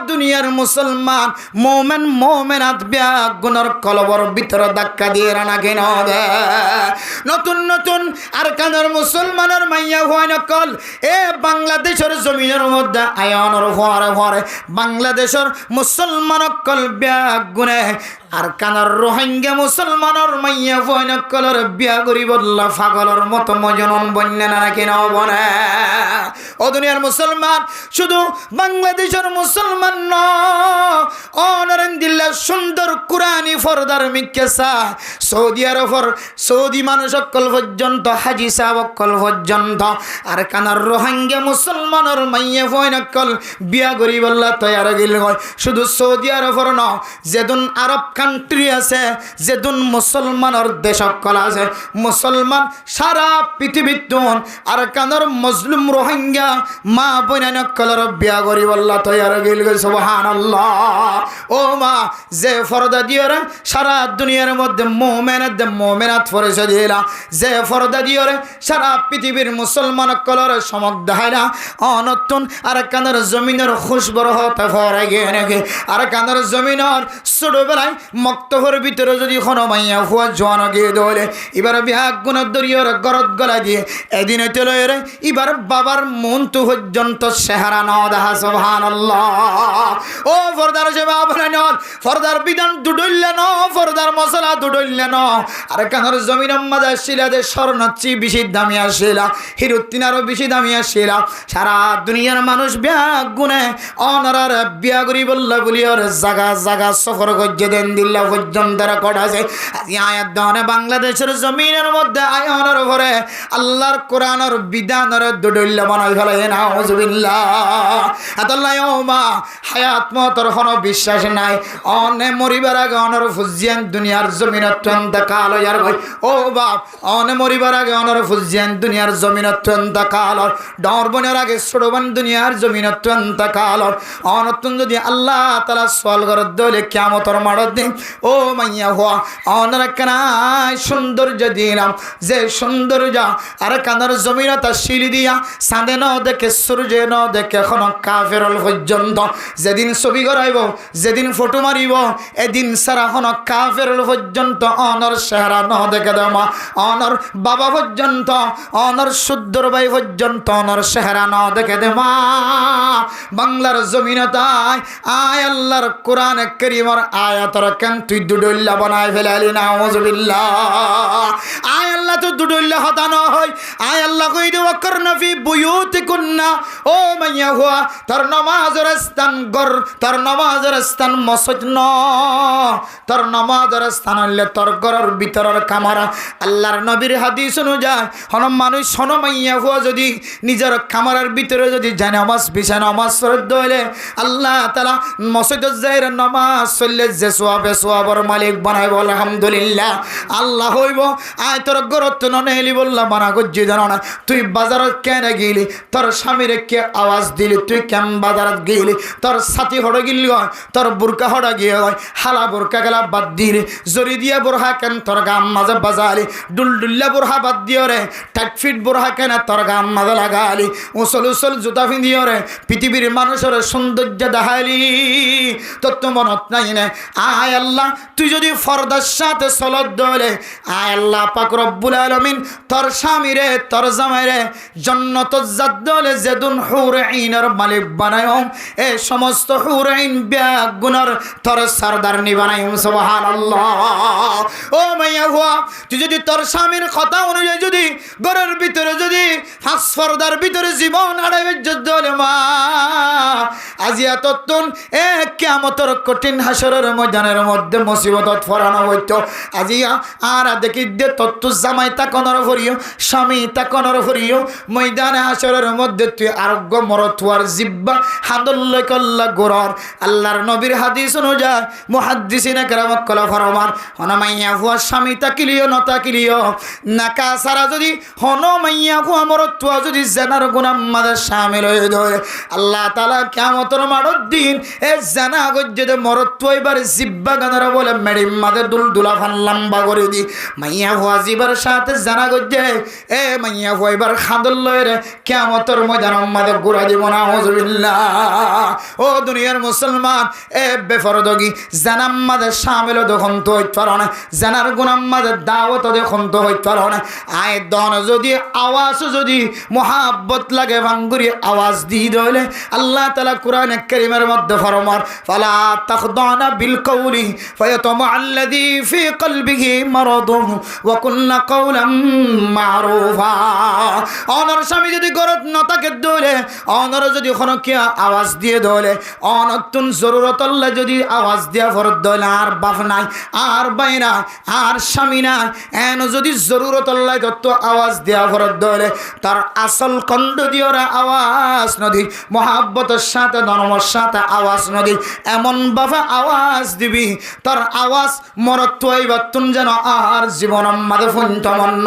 A: দুনিয়ার মুসলমান মোমেন মোমেনাত বিয়া গুণর কলবর ভিতর ধাক্কা দিয়ে রানা কেন নতুন নতুন আর কাদার মুসলমানের মাইয়া হইন কল এ বাংলাদেশের জমিনের মধ্যে আয়নের হরে হরে বাংলাদেশের মুসলমান কল বিয়া গুনে আর কানার রোহিঙ্গা মুসলমানের মাইয়া ফয়ন কলর বিয়া করিবল্লা পাগলের মতো মজনন বন্যা না কেন বনে ও দুনিয়ার মুসলমান শুধু বাংলাদেশের মুসলমান ন অনরেন্দিল্লা সুন্দর কুরআনি ফরদার মিকেসা সৌদি আরবের সৌদি মানুষ সকল পর্যন্ত হাজি সাহেব সকল পর্যন্ত আর কানার রোহিঙ্গা মুসলমানের মাইয়া ফয়ন কল বিয়া করিবল্লা তৈয়ার গিল হয় শুধু সৌদি আরবের ন যেদিন আরব কান্ট্রি আছে যেদিন মুসলমানের দেশ সকল আছে মুসলমান সারা পৃথিবীত আর কানার মজলুম রোহিঙ্গা মা বোন কলর বিয়া করিবল্লা তৈয়ার গিল সুবহানাল্লাহ ও মা যে ফরদা দিয়রে সারা দুনিয়ার মধ্যে মোমেনাত ফরেছে দিলা যে ফরদা দিয়রে সারা পৃথিবীর মুসলমান কলর সমক দেখাইলা অনতুন আর কানার জমিনের খুশবর হতে ফরে গিয়ে নাকি আর কানার জমিনের ছোটবেলায় মক্তহর ভিতরে যদি কোনো মাইয়া হুয়া জোয়ান গিয়ে দৌলে এবার বিয়া গুণের দরিয়র গরদ গলা দিয়ে এদিন লয়ের এবার বাবার মন তো পর্যন্ত চেহারা ন দেখা সুবহানাল্লাহ ও ফরদার সে বাবরে নন ফরদার বিধান দুডইলে ন ফরদার মশলা দুডইলে ন আর কানার জমিন মাঝে শিলাদের স্বর্ণচি বেশি দামি আসিলা হিরুত্তিনারও বেশি দামি আসিলা সারা দুনিয়ার মানুষ বিয়া গুনে অনারার বিয়া করি বললা বলি ওর জাগা জাগা সফর করছে দেন দিল্লা পর্যন্ত রেকর্ড আছে আয়াত দনে বাংলাদেশের জমিনের মধ্যে আয়নের ঘরে আল্লাহর কোরআনের বিধানের দুডইল্লা বানাই ফেলে নাউজুবিল্লাহ আতাল্লাহ ও মা হায়াত মতর কোনো বিশ্বাস নাই অনে মরিবার আগে অনর ফুজিয়ান দুনিয়ার জমিনের অত্যন্ত কাল ইয়ার ভাই ও বাপ অনে মরিবার আগে অনর ফুজিয়ান দুনিয়ার জমিন অত্যন্ত কাল ডর বনের আগে ছোটবান দুনিয়ার জমিন অত্যন্ত কাল অনতুন যদি আল্লাহ তাআলা সওয়াল করে দলে কিয়ামতের মাঠে দিন ও মাইয়া হওয়া অনর কানায় সৌন্দর্য দিলাম যে সৌন্দর্য আর কানার জমিন তা শিলি দিয়া চাঁদে ন দেখে সূর্য ন দেখে এখন কাফের পর্যন্ত যেদিন ছবি করাইব যেদিন ফটো মারিব এদিন সারা হন কাফের পর্যন্ত অনর চেহারা ন দেখে দেমা অনর বাবা পর্যন্ত অনর শুদ্ধর ভাই পর্যন্ত অনর চেহারা ন দেখে দেমা বাংলার জমিনতায় আয় আল্লাহর কোরআন কারীমের আয়াতর কেন তুই দুডল্লা বানায় ফেলালি নাউজুবিল্লাহ আয় আল্লাহ তো দুডল্লা হতা ন হয় আয় আল্লাহ কই দে ওয়াকরনা ফি বুয়ুতিক কন্যা ও মাইয়া হুয়া তোর নামাজের স্থান গর তোর নামাজের স্থান মসজিদ ন তোর নামাজের স্থান হইলে তোর ঘরের ভিতরের কামারা আল্লাহর নবীর হাদিস অনুযায়ী হন মানুষ হন মাইয়া হুয়া যদি নিজের কামারের ভিতরে যদি যায় নামাজ বিছায় নামাজ শ্রদ্ধ হইলে আল্লাহ তাআলা মসজিদের যাইর নামাজ চললে যে সোয়াবের মালিক বানাইব আলহামদুলিল্লাহ আল্লাহ হইব আয় তোর গরত নেলি বললা মানা গজ্জি জানো না তুই বাজারত কেন গেলি তোর স্বামীরে কে আওয়াজ দিলি তুই কেন বাজারত গেলি তোর সাথী হড়ে গেলি হয় তোর বুরকা হড়া গিয়ে হয় হালা বুরকা গেলা বাদ দিলি জরি দিয়া বুরহা কেন তোর গাম মাঝে বাজালি ডুলডুল্লা বুরহা বাদ দিও রে টাইট ফিট বুরহা কেন তোর গাম মাঝে লাগালি উসল জুতা পিন্দিও রে পৃথিবীর মানুষের সৌন্দর্য দেখালি তোর তো মনত নাই না আয় আল্লাহ তুই যদি ফরদার সাথে সলত দলে আয় আল্লাহ পাক রব্বুল আলামিন তোর স্বামীরে তোর জামাইরে জান্নাত জাদ্দলে যেদুন হুর আইনের মালিক বানায় এই সমস্ত হুর আইন গুনার তোর সরদার নি বানায় সুবহানাল্লাহ ও মাইয়া হুয়া তুই যদি তোর স্বামীর কথা অনুযায়ী যদি ঘরের ভিতরে যদি হাস ফরদার ভিতরে জীবন হারাইবে যদ্দলে মা আজিয়া তত্তুন এ কিয়ামতের কঠিন হাসরের ময়দানের মধ্যে মুসিবতত ফরানো হইতো আজিয়া আর দেখি দে তত্তু জামাই তাকনর ফরিও স্বামী তাকনর ফরিও ময়দানে হাসরের মধ্যে তুই আরোগ্য মরতুয়ার জিব্বা হাদুল্লাহ কল্লা গোরর আল্লাহর নবীর হাদিস অনুযায়ী মুহাদ্দিসিনে কেরাম কলা ফরমান হনমাইয়া হুয়া স্বামী তাকিলিও নতাকিলিও নাকা সারা যদি হনমাইয়া হুয়া মরতুয়া যদি জানার গুনাহ মাদে শামিল হয়ে যায় আল্লাহ তাআলা কিয়ামতের মাঠের দিন এ জানা গজ্জে মরতুয়া এবার জিব্বা গানারা বলে মেডিম মাদে দুলদুলা ফান লম্বা করে দি মাইয়া হুয়া জিবার সাথে জানা গজ্জে এ মাইয়া হুয়া এবার খাদুল্লাহ রে কিয়ামতের ময়দান মাদে গুরা দিব না আউযুবিল্লাহ ও দুনিয়ার মুসলমান এ বেফরদগি জানাম মাদে শামিল দখন তো হইত পারনে জানার গুনাম মাদে দাওয়াত দখন তো হইত পারনে আয় দন যদি আওয়াজ যদি মোহাব্বত লাগে ভাঙ্গুরি আওয়াজ দি দলে আল্লাহ তাআলা কোরআনে কারীমের মধ্যে ফরমান ফালা তাখদানা বিল কওলি ফায়াতমা আল্লাযী ফি কলবিহি মারাদুন ওয়া কুলনা কওলাম মারুফা অনর স্বামী যদি গরত নতাকে দলে অনর যদি কোন কি আওয়াজ দিয়ে দলে অনতুন জরুরত আল্লাহ যদি আওয়াজ দিয়া ফরদ দলে আর বাপ নাই আর বাইনা আর স্বামী নাই এন যদি জরুরত আল্লাহ তত আওয়াজ দিয়া ফরদ দলে তার আসল কণ্ড দিওরা আওয়াজ নদী মোহাব্বতের সাথে নরমের সাথে আওয়াজ নদী এমন ভাবে আওয়াজ দিবি তার আওয়াজ মরত্বই বাতুন যেন আর জীবন মাদে ফুন্তমন্ন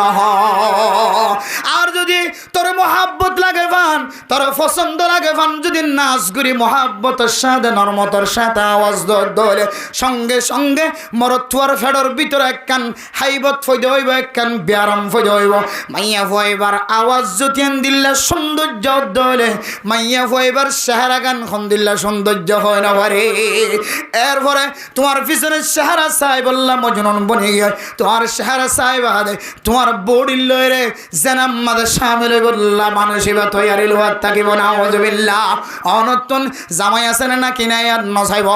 A: আর যদি তোর মোহাব্বত লাগে ফান তোর পছন্দ লাগে ফান যদি নাচ গুরি মোহাব্বতের সাথে নরমতর সাথে আওয়াজ দলে সঙ্গে সঙ্গে মরত্বর ফেডর ভিতরে একখান হাইবত ফইদ হইব একখান ব্যারাম ফইদ হইব মাইয়া ফইবার আওয়াজ যতিয়ান দিল্লা সৌন্দর্য দলে মাইয়া ফইবার চেহারা গান খন দিল্লা সৌন্দর্য হয় না পারে এরপরে তোমার পিছনে চেহারা চাই বললাম মজনুন বনে গিয়ে তোমার চেহারা চাই বাদে তোমার বডি লয়রে জানাম মাদে শামিল বললা মানসিবা তৈয়ারি লোহার থাকিব না আউযুবিল্লাহ অনতুন জামাই আছে না কি নাই আর নসাইব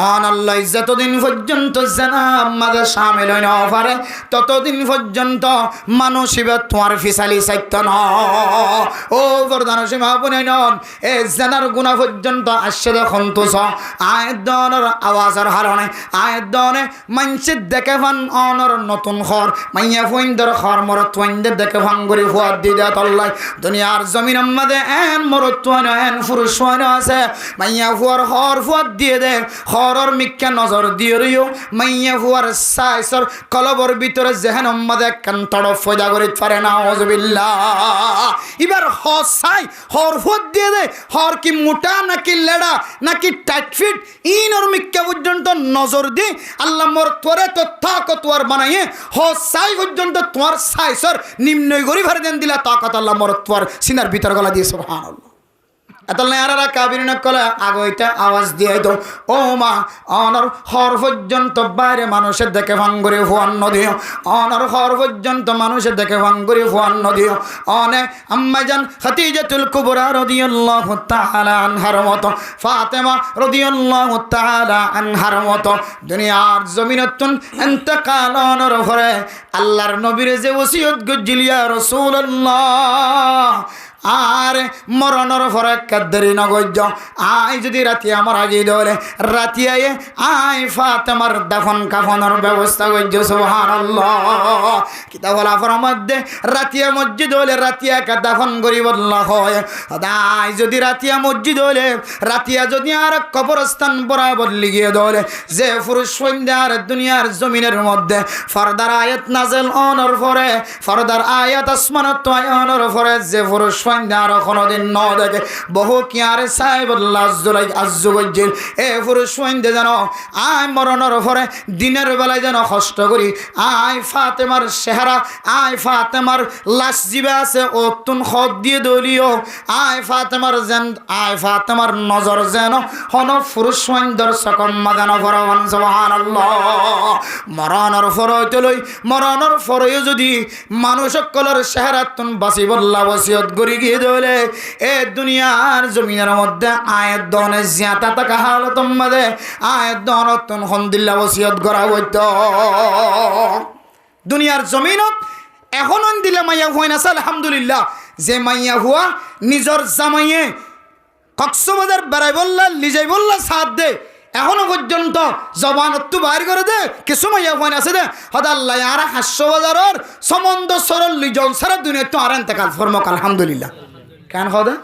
A: অনাল্লাহ যতদিন পর্যন্ত জানাম মাদে শামিল হয় না পারে ততদিন পর্যন্ত মানসিবা তোমার ফিসালি সাইত ন ও প্রধান সীমা বনে নন এ জানার গুনাহ পর্যন্ত আসছে দেখুন তো আয়দনের আওয়াজের হারণে আয়দনে মানসে দেখে ফান অনর নতুন ঘর মাইয়া ফুইন্দর ঘর মরত ফুইন্দে দেখে ফান করে ফুয়ার দিয়ে তল্লাই দুনিয়ার জমিন আমাদের এন মরত ফুয়ানো এন পুরুষ ফুয়ানো আছে মাইয়া ফুয়ার ঘর ফুয়ার দিয়ে দে ঘরের মিক্কা নজর দিয়ে রইও মাইয়া ফুয়ার সাইসর কলবর ভিতরে যেহেন আমাদের কান তড়প ফয়দা করে পারে না আউযুবিল্লাহ এবার হসাই হর ফুয়ার দিয়ে দে হর কি মোটা নাকি লেড়া নাকি টাইট ফিট ইনর মিক্কা পর্যন্ত নজর দি আল্লাহ মোর তোরে তো তাকত তোর বানাইয়ে হসাই পর্যন্ত তোমার সাইসর নিম্নই গরি ভরে দেন দিলা তাকত আল্লাহ মোর তোর সিনার ভিতর গলা দিয়ে সুবহানাল্লাহ এতলে আরারা কাবিরিনা কলা আগইটা আওয়াজ দিয়ে দাও ও মা অনর হর পর্যন্ত বাইরে মানুষের দেখে ভাঙ্গুরে ফুয়ান্ন দিও অনর হর পর্যন্ত মানুষের দেখে ভাঙ্গুরে ফুয়ান্ন দিও অনে আম্মাজান খাদিজাতুল কুবরা রাদিয়াল্লাহু তাআলা আনহার মতো ফাতেমা রাদিয়াল্লাহু তাআলা আনহার মতো দুনিয়ার জমিনতুন ইন্তেকাল অনর ঘরে আল্লাহর নবীর যে ওসিয়ত গজিলিয়া রাসূলুল্লাহ আর মরণের পরে কাদ্দারি নগজ্য আয় যদি রাতি আমার আগে দলে রাতি আয়ে আয় ফাতেমার দাফন কাফনের ব্যবস্থা করছ সুবহানাল্লাহ কিতাব আলাফের মধ্যে রাতিয়া মসজিদ হলে রাতিয়াকে দাফন করি বললা হয় আয় যদি রাতিয়া মসজিদ হলে রাতিয়া যদি আর কবরস্থান বরাবর লিগিয়ে দলে যে পুরুষ সন্ধ্যার দুনিয়ার জমিনের মধ্যে ফরদার আয়াত নাজেল অনর পরে ফরদার আয়াত আসমানত অনর পরে যে পুরুষ সন্ধ্যা আর কোনোদিন ন দেখে বহু কি আর সাহেবুল্লাহ আজ্জুল এ পুরুষ সন্ধ্যা যেন আয় মরণের পরে দিনের বেলায় যেন কষ্ট করি আয় ফাতেমার চেহারা আয় ফাতেমার লাশ জিবে আছে ও তুন খত দিয়ে দলিও আয় ফাতেমার নজর যেন হন পুরুষ সন্ধ্যার সকম মাদান ফরমান সুবহানাল্লাহ মরণের ফরতে লই মরণের ফরে যদি মানুষ সকলের চেহারা তুন বাসি বল্লা বসিয়ত করি গিয়ে দলে এ দুনিয়ার জমিনের মধ্যে আয়ের দনে জিয়াতা থাকা হালত মাঝে আয়ের দন তুন হন্দিল্লা বসিয়ত করা হইত দুনিয়ার জমিনত এখন দিলে মাইয়া হুয়াই না আলহামদুলিল্লাহ যে মাইয়া হুয়া নিজর জামাইয়ে কক্সবাজার বেড়াই বললা লিজাই বললা সাথ দে এখনো পর্যন্ত জবানত্তু বাইর করে দে কিছু মাইয়া হুয়াই আছে দে হদাল্লাহ আর 500 বাজারের সম্বন্ধ সরল লিজন সারা দুনিয়া তো আর এতেকাল ফরমক আলহামদুলিল্লাহ কেন হদা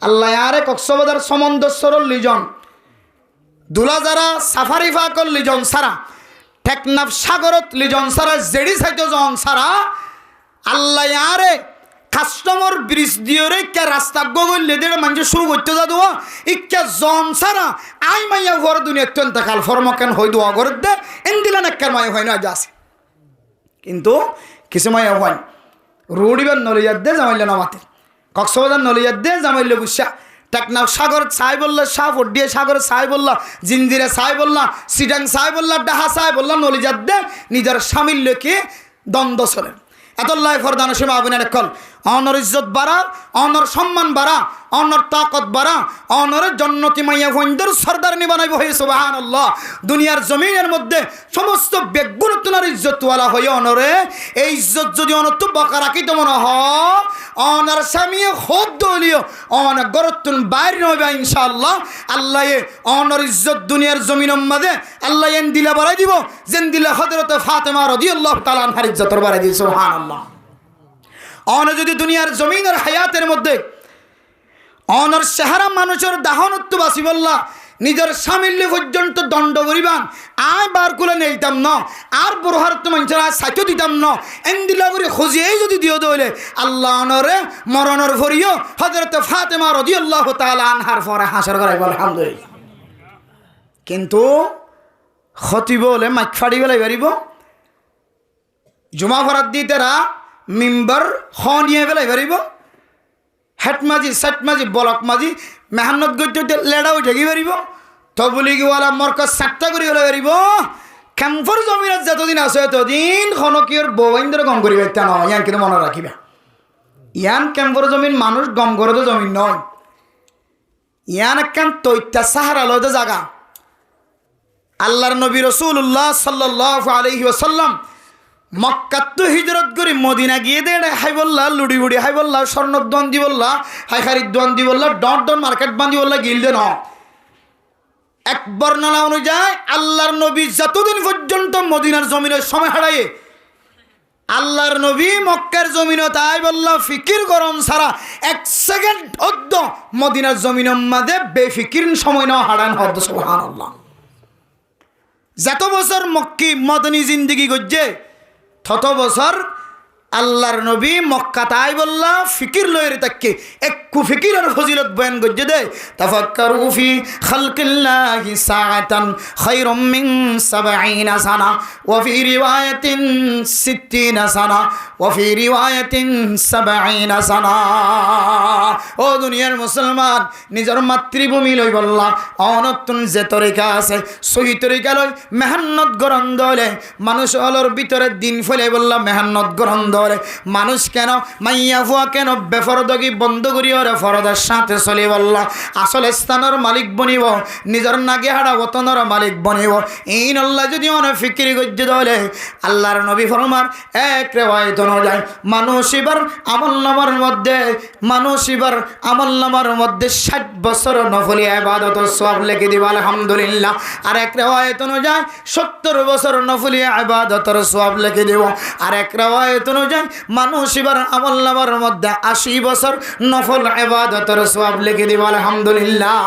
A: আল্লাহ আরে কক্সবাজার সম্বন্ধ সরল লিজন দুলা যারা সাফারি ফাকল লিজন সারা টেকনাফ সাগরত লিজন সারা জেডি সাইটো জন সারা আল্লাহ আরে কাস্টমার ব্রিজ দিয়ে রে কে রাস্তা গগল লেদের মানুষ শুরু করতে যা দেওয়া ইকে জন সারা আই মাইয়া ঘর দুনিয়া অত্যন্ত কাল ফরমকেন হই দোয়া করে দে এন দিলেন একের মাইয়া হয় না যাস কিন্তু কিছু মাইয়া হয় রোডিবার নলিয়ার দে জামাইলে নামাতে কক্সবাজার নলিয়ার দে জামাইলে বুসা টেকনাফ সাগর সাই বললা সাফ দিয়ে সাগর সাই বললা জিন্দিরে সাই বললা সিডাং সাই বললা ডাহা সাই বললা নলিজার দে নিজের স্বামীর লোকে দ্বন্দ্ব চলে এতল্লাই ফরদান সীমা আবিনের কল অনর ইজ্জত বাড়া অনর সম্মান বাড়া অনর তাকত বাড়া অনরের জন্নতি মাইয়া ফইন্দর সর্দার নিবানাইব হয়ে সুবহানাল্লাহ দুনিয়ার জমিনের মধ্যে সমস্ত বেগুনতনার ইজ্জতওয়ালা হয়ে অনরে এই ইজ্জত যদি অনত বকা রাখিত মনে হ অনার স্বামী খোদ দলিও অন গরতুন বাইর নইবা ইনশাআল্লাহ আল্লাহ অনর ইজ্জত দুনিয়ার জমিনের মধ্যে আল্লাহ এন দিলা বাড়াই দিব যেন দিলা হযরত ফাতেমা রাদিয়াল্লাহু তাআলা আনহার ইজ্জতর বাড়াই দিব সুবহানাল্লাহ অন যদি দুনিয়ার জমিনের হায়াতের মধ্যে অনর চেহারা মানুষের দাহনত্ব বাসি বললা নিজের স্বামীল্য পর্যন্ত দণ্ড করিবান আয় বার করে নেইতাম ন আর বড়হার তো মানুষের আয় সাইটো দিতাম ন এন্দিলা করে খুঁজিয়েই যদি দিও দইলে আল্লাহ অনরে মরণর ভরিও হযরত ফাতেমা রাদিয়াল্লাহু তাআলা আনহার পরে হাসর করাইব আলহামদুলিল্লাহ কিন্তু খতিব বলে মাইক ফাড়ি বেলাই পারিব জুমা ফরাত দিতেরা মিম্বার নিয়ে বেলাই পারিব হেট মাঝি সেট মাঝি বলক মাঝি মেহান্নত গইতে লেডা উঠে কি পারিব তবলিগওয়ালা মরকজ 7টা করে হলে পারিব ক্যাম্পর জমিনত যতদিন আছে ততদিন খনকিয়র বৌবাইন্দর গম করিবে তা নয় ইয়ান কিন্তু মনে রাখিবা ইয়ান ক্যাম্পর জমিন মানুষ গম করে তো জমিন নয় ইয়ান একখান তৈত্যা সাহারা লয়তো জাগা আল্লাহর নবী রাসূলুল্লাহ সাল্লাল্লাহু আলাইহি ওয়াসাল্লাম মক্কা তো হিজরত করি মদিনা গিয়ে দে হাই বললা লুড়ি বুড়ি হাই বললা স্বর্ণক দ্বন্দ্বি বললা হাই খারিদ দ্বন্দ্বি বললা ডট ডট মার্কেট বান্ধি বললা গিলদে ন এক বর্ণনা অনুযায়ী আল্লাহর নবী যতদিন পর্যন্ত মদিনার জমিনের সময় হারায় আল্লাহর নবী মক্কার জমিন তাই বললা ফিকির গরম সারা 1 সেকেন্ড অদ্দ মদিনার জমিনের মধ্যে বেফিকির সময় না হারান হদ সুবহানাল্লাহ যত বছর মক্কি মদনী জিন্দেগি গজ্জে তত বছর আল্লাহর নবী মক্কা তাই বললা ফিকির লয়ের তাকে একটু ফিকিরের ফজিলত বয়ান গজ্জে দে তাফাক্কারু ফি খালকিল্লাহি সাআতান খায়রুম মিন 70 সানা ওয়া ফি রিওয়ায়াতিন 60 সানা ওয়া ফি রিওয়ায়াতিন 70 সানা ও দুনিয়ার মুসলমান নিজের মাতৃভূমি লই বললা অনতুন যে তরিকা আছে সহি তরিকা লই মেহনত গ্রহণ দলে মানুষ হলর ভিতরে দিন ফলে বললা মেহনত গ্রহণ ধরে মানুষ কেন মাইয়া ফুয়া কেন বেফরদগি বন্ধ করি ওরে ফরদের সাথে চলি বলল আসল স্থানের মালিক বনিব নিজের নাগে হাড়া বতনের মালিক বনিব এই নল্লা যদি অনেক ফিকিরি গজ্য ধরে আল্লাহর নবী ফরমার এক রেওয়ায়ত অনুযায়ী মানুষ এবার আমলনামার মধ্যে 60 বছর নফলি ইবাদত সওয়াব লিখে দিব আলহামদুলিল্লাহ আর এক রেওয়ায়ত অনুযায়ী 70 বছর নফলি ইবাদতের সওয়াব লিখে দিব আর এক রেওয়ায়ত অনুযায়ী মানুষ এবার আমলনামার মধ্যে 80 বছর নফল ইবাদতের সওয়াব লিখে দিব আলহামদুলিল্লাহ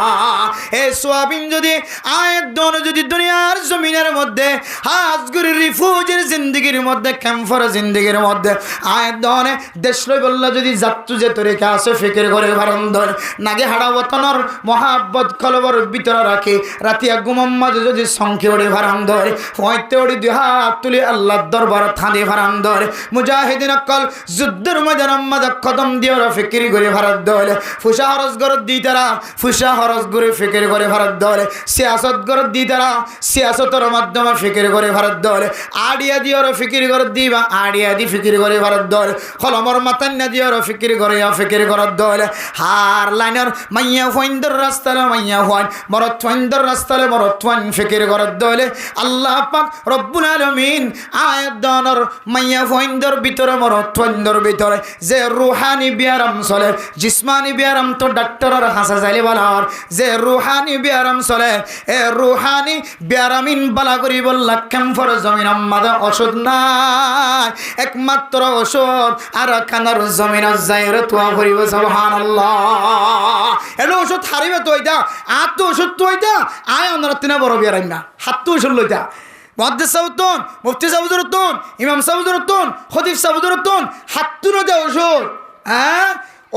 A: এই সওয়াবিন যদি আয়াত দন যদি দুনিয়ার জমিনের মধ্যে হাজগুরি রিফুজের জিন্দেগির মধ্যে ক্যাম্পর জিন্দেগির মধ্যে আয়াত দনে দেশ লই বললা যদি যাত্রু যে তরিকা আছে ফিকির করে ভারন্দর নাগে হাড়া বতনর মহাব্বত কলবর ভিতরে রাখি রাতিয়া গুমম্মাদ যদি সংখ্যে ওড়ে ভারন্দর হইতে ওড়ি দুই হাত তুলি আল্লাহর দরবার থাঁদে ভারন্দর মুজাহিদিন অকল যুদ্ধের ময়দান মাঝে কদম দিয়ে ওরা ফিকির করে ভারত দলে ফুসা হরস গরত দি তারা ফুসা হরস করে ফিকির করে ভারত দলে সিয়াসত গরত দি তারা সিয়াসতের মাধ্যমে ফিকির করে ভারত দলে আড়িয়া দিয়ে ওরা ফিকির করে দিবা আড়িয়া দি ফিকির করে ভারত দলে কলমর মাতান্না দিয়ে ওরা ফিকির করে দলে হার লাইনের মাইয়া ফইন্দর রাস্তালে মাইয়া হন মরত ফইন্দর রাস্তালে মরত ফইন ফিকির করে দলে আল্লাহ পাক রব্বুল আলামিন আয়াত দানর মাইয়া ফইন্দর ভিতরে মরত ফইন্দর ভিতরে যে রুহানি বিয়ারাম চলে জিসমানি বিয়ারাম তো ডাক্তারের হাসা যাইলে বলার যে রুহানি বিয়ারাম চলে এ রুহানি বিয়ারামিন বালা করি বললা ক্যাম্পর জমিন আমাদের ওষুধ নাই একমাত্র ওষুধ আর কানার জমিন যাইরে তোয়া করিব সুবহানাল্লাহ এলো ওষুধ হারিবে তো এটা আর তো ওষুধ তো এটা আয় আমরা তিনা বড় বিয়ারাম না হাত তো ওষুধ লইতা মুহাদ্দিস সাহুদুন মুফতি সাহুদুন ইমাম সাহুদুন খতিব সাহুদুন হাত্তুন দে ওষুধ হ্যাঁ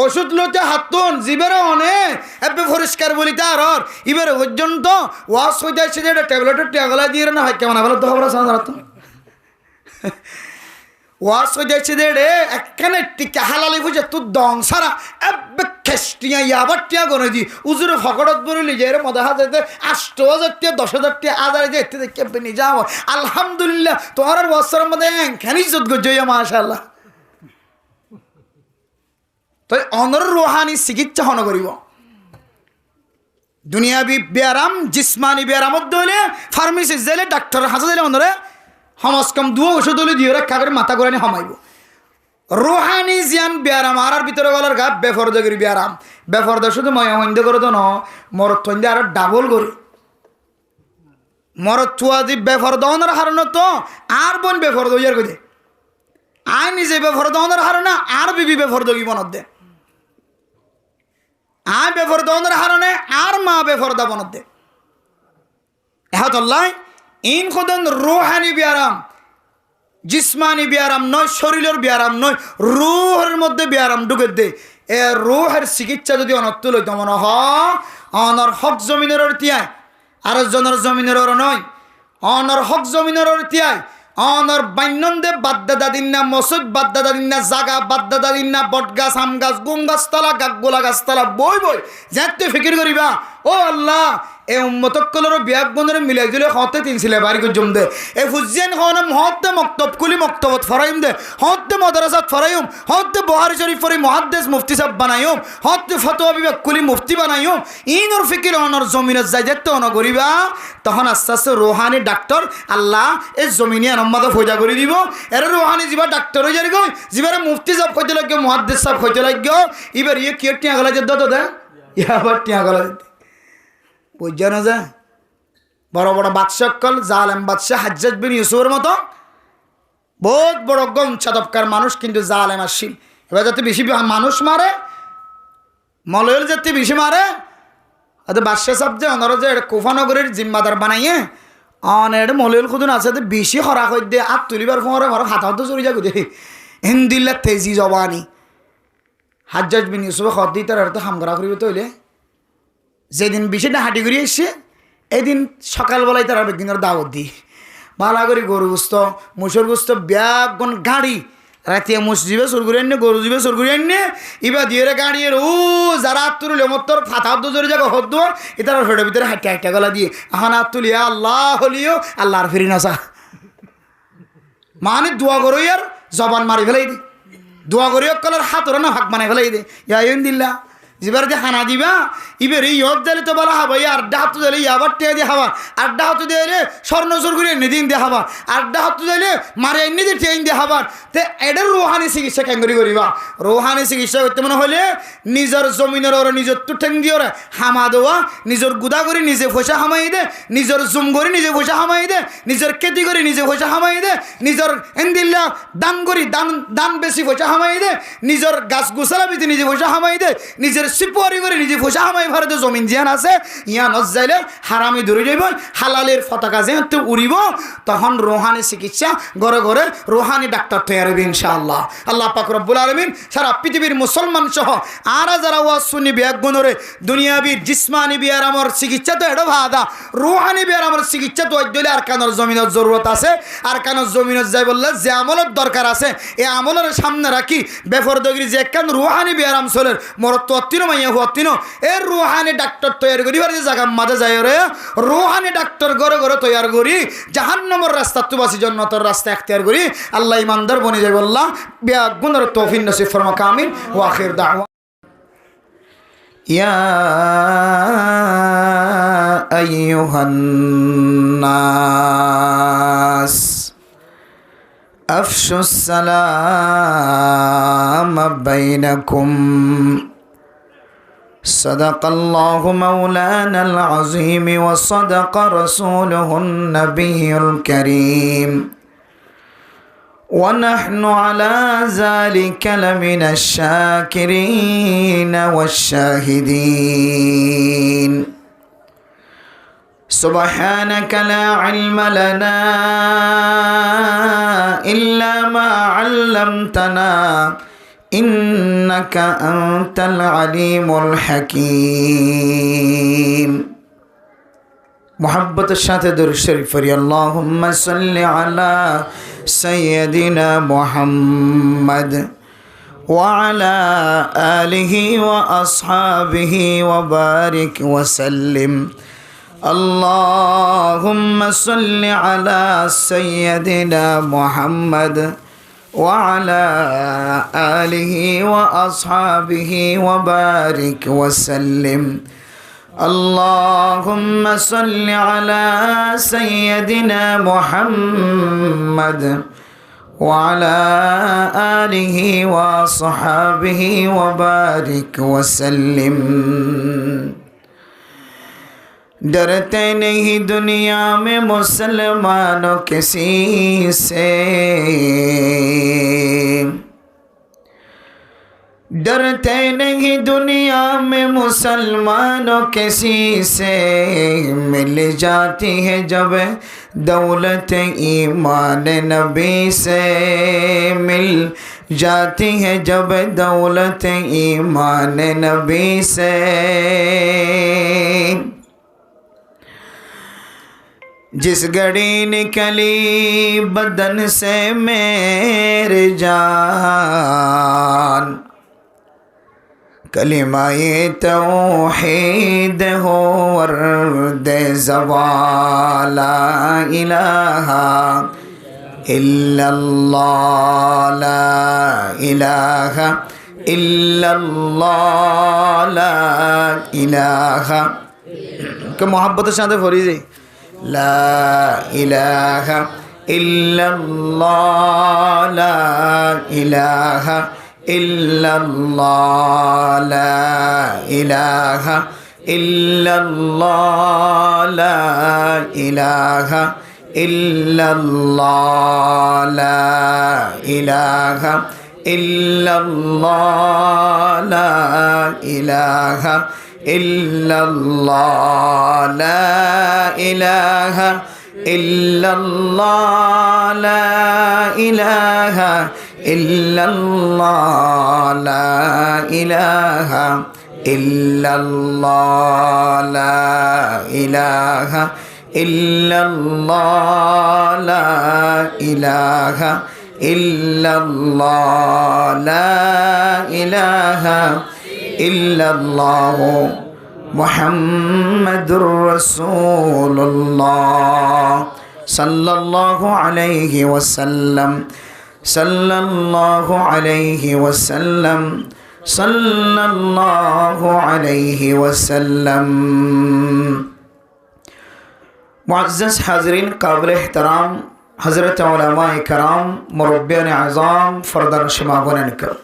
A: ওষুধ লইতে হাতুন জিবেরে অনেক এবে পরিষ্কার বলি তার এবারে পর্যন্ত ওয়াশ হইতে আসছে যে ট্যাবলেটের টেগলা দিয়ে না হয় কেমন বলো তো খবর আছে ওয়াশ হইতে আসছে যে রে একখানে টিকা হালালি বুঝে তুই দং সারা এবে খেসটিয়া আবার টিয়া গনে দি উজুরে ফকড়ত বলিলি যে রে মদা হাজার 8,000 টিয়া 10,000 টিয়া আদারে যে এতে দেখে নিয়ে যাও আলহামদুলিল্লাহ তোমার বছরের মধ্যে একখানি ইজ্জত গজইয়া মাশাআল্লাহ তো অনর রুহানি চিকিৎসা হন করিব দুনিয়াবি ব্যায়াম জিসমানি ব্যায়ামত হলে ফার্মেসি যাইলে ডাক্তার হাসা দিলে অনরে সমাজকম দুও ওষুধ হলে দিয়ে রক্ষা করে মাথা করে সমাইব রুহানি জিয়ান ব্যায়াম আর ভিতরে গলার গা বেফরদগির ব্যায়াম বেফরদ শুধু ময়মন্দ করে তো ন মরত থন্দে আর ডাবল করে মরত থুয়া দি বেফরদ অনর হারণ তো আর বোন বেফরদ ইয়ার কই আই নিজে বেফরদ অনর হারণ আর বিবি বেফরদগি বনত দে আয় বেফরদানের হারণে আর মা বেফরদা বনত দে এহাতল্লাই ইন খোদন রুহানি ব্যায়াম জিসমানি ব্যায়াম নয় শরীরের ব্যায়াম নয় রুহের মধ্যে ব্যায়াম ঢুকে দে এ রুহের চিকিৎসা যদি অনত্ত লইত মনে অনর হক জমিনের তিয়ায় আর জনের জমিনের নয় অনর হক জমিনের তিয়ায় অনর বান্যন্দে বাদ্দাদা দিন না মসুদ বাদ্দাদা দিন না জাগা বাদ্দাদা দিন না বট গাছ আম গাছ গুম গাছতলা গাগোলা গাছতলা বই বই যেতে ফিকির করিবা ও আল্লাহ এ উম্মতকলর বিয়াক বন্ধরে মিলাই দিলে হতে তিনছিলে বাড়ি জম দে এ ফুজিয়ান হন হতে মক্তব কুলি মক্তবত ফরাইম দে হতে মাদ্রাসাত ফরাইম হতে বুখারী শরীফ ফরি মুহাদ্দিস মুফতি সাহেব বানাইম হতে ফতোয়া বিভাগ কুলি মুফতি বানাইম ইনর ফিকির অনর জমিনত যাই যেতে অন করিবা তখন আস্তে আস্তে রুহানি ডাক্তার আল্লাহ এই জমিনে আনম্মাদ ফয়দা করে দিব এর রুহানি যিবা ডাক্তার হয়ে যাবে যিবারে মুফতি সাহেব হইতে লাগে মুহাদ্দিস সাহেব হইতে লাগে এবার ইয়ে কি টিয়া গলা যেত দে ইয়াবার টিয়া গলা বুঝা না যা বড় বড় বাদশাকল জালেম বাদশাহ হাজ্জাজ বিন ইউসুফের মতো বহুত বড় গমছাদবকার মানুষ কিন্তু জালেম আসিল এবার যাতে বেশি মানুষ মারে মলয়েল যাতে বেশি মারে আরে বাদশাহ সাহেব যে অনারা যে কুফানগরের জিম্মাদার বানাইয়ে অনেক মলয়েল খুদুন আছে বেশি হরা হই দে আর তুলিবার ফোঁরে ঘর হাত হাত চড়ি যাবে হিন্দিল্লা তেজি জবানি হাজ্জাজ বিন ইউসুফে খত দিই তার তো হামগরা করিবে তো হইলে যেদিন বিষয়টা হাঁটি করে এসছে এদিন সকালবেলায় তারা বেদিনের দাওয়াত দিই ভালো করে গরু গুস্ত মুসুর গুস্ত ব্যাগন গাড়ি রাতিয়া মুস যাবে চোর করে আনে গরু যাবে চোর করে আনে ইবা দিয়ে গাড়ি ও যারা হাত তুলে মতর ফাতা হাত জোরে যাবে হদ এ তার ফেটের ভিতরে হাঁটে হাঁটা গলা দিয়ে এখন হাত তুলিয়া আল্লাহ হলিও আল্লাহর ফিরি নাসা মানে দোয়া করো আর জবান মারি ফেলাই দি দোয়া করি অকলের হাতর না হাক বানাই ফেলাই দে ইয়া দিল্লা যেবার যে হানা দিবা ইবের এই হক দিলে তো বলা হবা ইয়া আড্ডা হাত দিলে আবার টেয়া দিয়ে হাবা আড্ডা হাত দিলে স্বর্ণচুর করে এনে দিন দিয়ে হাবা আড্ডা হাত দিলে মারে এনে দিয়ে ট্রেন দিয়ে হাবার তে এটার রোহানি চিকিৎসা কেঙ্গরি করিবা রোহানি চিকিৎসা করতে মনে হলে নিজের জমিনের ওরা নিজের টুঠেং দিয়ে ওরা হামা দেওয়া নিজের গুদা করে নিজে পয়সা হামাই দে নিজের জুম করে নিজে পয়সা হামাই দে নিজের খেতি করে নিজে পয়সা হামাই দে নিজের এন্দিল্লা দান করি দান বেশি পয়সা হামাই দে নিজের গাছ গোছালা বিতে নিজে পয়সা হামাই দে নিজের সিপুয়ারি করে নিজে পয়সা হামাই ভারতে জমিন জিয়ান আছে ইয়া নজাইলে হারামি দূরে যাইব হালালের পতাকা যেহেতু উড়িব তখন রোহানি চিকিৎসা ঘরে ঘরে রোহানি ডাক্তার তৈরি হবে ইনশাআল্লাহ আল্লাহ পাক রব্বুল আলামিন সারা পৃথিবীর মুসলমান সহ আর যারা ওয়াজ শুনি ব্যাগুণরে দুনিয়াবি জিসমানি বিয়ার আমার চিকিৎসা তো এটা ভাদা রোহানি বিয়ার আমার চিকিৎসা তো দিলে আর কানোর জমিনের জরুরত আছে আর কানোর জমিনত যাই বললে যে আমলের দরকার আছে এই আমলের সামনে রাখি বেফরদগিরি যে কান রোহানি বিয়ার আমসলের মরত তো অত্তিনো মাইয়া হুয়াত্তিনো এর রোহানি ডাক্তার তৈরি করিবার যে জায়গা মাঝে যায় রে রোহানি ডাক্তার ঘরে ঘরে তৈরি করি জাহান্নামের রাস্তা তুবাসি জন্নতের রাস্তা এখতিয়ার করি আল্লাহ ইমানদার বনে যাই বললাম বিয়াগুণের তৌফিক নসিব ফরমা কামিন ওয়া আখির দাওয়া ইয়া আইয়ুহান নাস আফশুস সালাম বাইনাকুম صدق الله مولانا العظيم وصدق رسوله النبي الكريم ونحن على ذلك لمن الشاكرين والشاهدين سبحانك لا علم لنا إلا ما علمتنا إنك أنت العليم الحكيم محبت الشاة در الشريف اللهم صل على سيدنا محمد وعلى آله وأصحابه وبارك وسلم اللهم صل على سيدنا محمد وعلى آله وأصحابه وبارك وسلم اللهم صل على سيدنا محمد وعلى آله وصحابه وبارك وسلم डरते नहीं दुनिया में मुसलमानों किसी से डरते नहीं दुनिया में मुसलमानों किसी से मिल जाती है जब दौलत ईमान नबी से मिल जाती है जब दौलत ईमान नबी से जिस घड़ी निकली बदन से मेरे जान कलिमाए तौहीद हो वर्द ज़बान ला इलाहा इल्लल्लाह ला इलाहा इल्लल्लाह ला इलाहा के मोहब्बत साथ फरी जी ला इलाहा इल्लल्लाह ला इलाहा इल्लल्लाह ला इलाहा इल्लल्लाह ला इलाहा इल्लल्लाह ला इलाहा इल्लल्लाह ला इलाहा इल्लल्लाह ला इलाहा इल्लल्लाह ला इलाहा इल्लल्लाह ला इलाहा इल्लल्लाह ला इलाहा इल्लल्लाह ला इलाहा इल्लल्लाह ला इलाहा इल्लल्लाह मुहम्मदुर रसूलुल्लाह सल्लल्लाहु अलैहि वसल्लम সাল্লাল্লাহু আলাইহি ওয়াসাল্লাম, সাল্লাল্লাহু আলাইহি ওয়াসাল্লাম। মুআজ্জাজ হাজরিন কাবিল ইহতরাম হযরত উলামায়ে কেরাম, মুরব্বিয়ান আযম, ফরদান শিমাগুনান করম,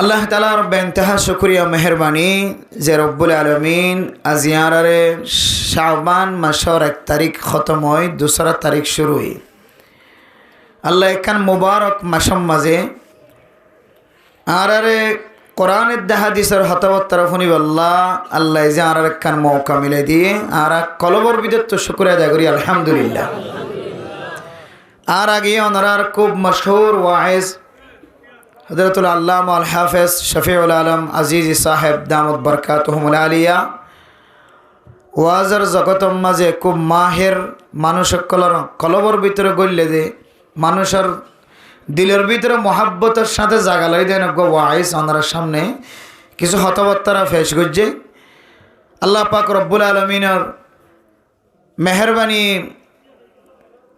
A: আল্লাহ তাআলা রব্বে ইন্তেহা শুকরিয়া মেহরবানি যে রব্বুল আলামিন আজিয়ারে শাবান মাসের 1 তারিখ খতম হয়, 2 তারিখ শুরু হয়। আল্লাহ এখান মুবারক মাসম মাঝে আরে কোরআনের হাদিসের হতাবত্তর ফুনিব আল্লাহ যে আর একখান মৌকা মিলে দিয়ে আর কলবর বিদত্ত শুকরিয়া আদায় করি আলহামদুলিল্লাহ। আর আগে ওনার খুব মশহুর ওয়াইজ হযরতুল আল্লামা আল হাফেজ শফিউল আলম আজিজি সাহেব দামত বরকাতুহুমুল আলিয়া ওয়াজের জগতম মাঝে খুব মাহের মানুষ কলবর ভিতরে গড়লে দে মানুষের দিলের ভিতরে মহাব্বতের সাথে জাগালাই দেন ওয়াইজ ওনার সামনে কিছু হতবত্তারা ফেস করছে। আল্লাহ পাক রব্বুল আলমিনের মেহরবানি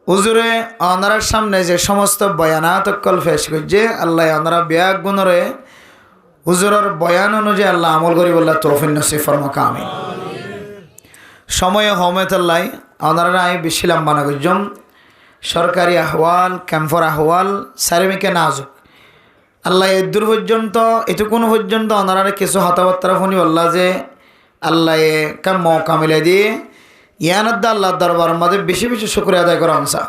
A: হুজুরে ওনার সামনে যে সমস্ত বয়ানাত কল ফেস করছে, আল্লাহ ওনারা ব্যাগ গুণরে হুজুরের বয়ান অনুযায়ী আল্লাহ আমল করি বললা তৌফিক নসিব ফরমাক আমিন। সময়ে হমেতাল্লাই ওনারা আমি বেশি লম্বা না করছম, সরকারি আহওয়াল ক্যাম্পর আহওয়াল সারিমিকে নাজুক আল্লাহ এদূর পর্যন্ত এটুকুন পর্যন্ত ওনারা কিছু হতাবার্তা শুনি বললা যে আল্লাহ কাম মৌকা মিলে দিয়ে ইয়ানদ্দা আল্লাহ দরবার মাঝে বেশি বেশি শুকরিয়া আদায় করা আমসা।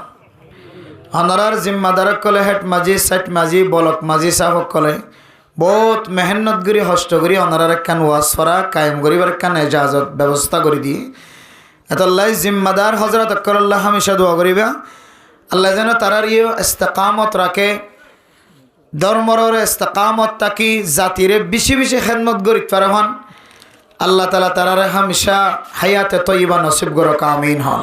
A: ওনারার জিম্মাদারক কলে হেড মাঝি সাইট মাঝি বলক মাঝি সাহক কলে বহুত মেহনত করি হষ্ট করি ওনারার একখান ওয়াজ ফরা কায়েম করিবার একখান এজাজত ব্যবস্থা করে দিয়ে এতল্লাই জিম্মাদার হজরত আকরাল্লাহ হামেশা দোয়া করিবা আল্লাহ যেন তারার ইয়ে ইস্তেকামত রাখে, ধর্মর ইস্তেকামত তাকি জাতিরে বেশি বেশি খেদমত করি পারে হন। আল্লাহ তালা তারারে হামেশা হায়াতে তৈবা নসিব গরক আমিন হন।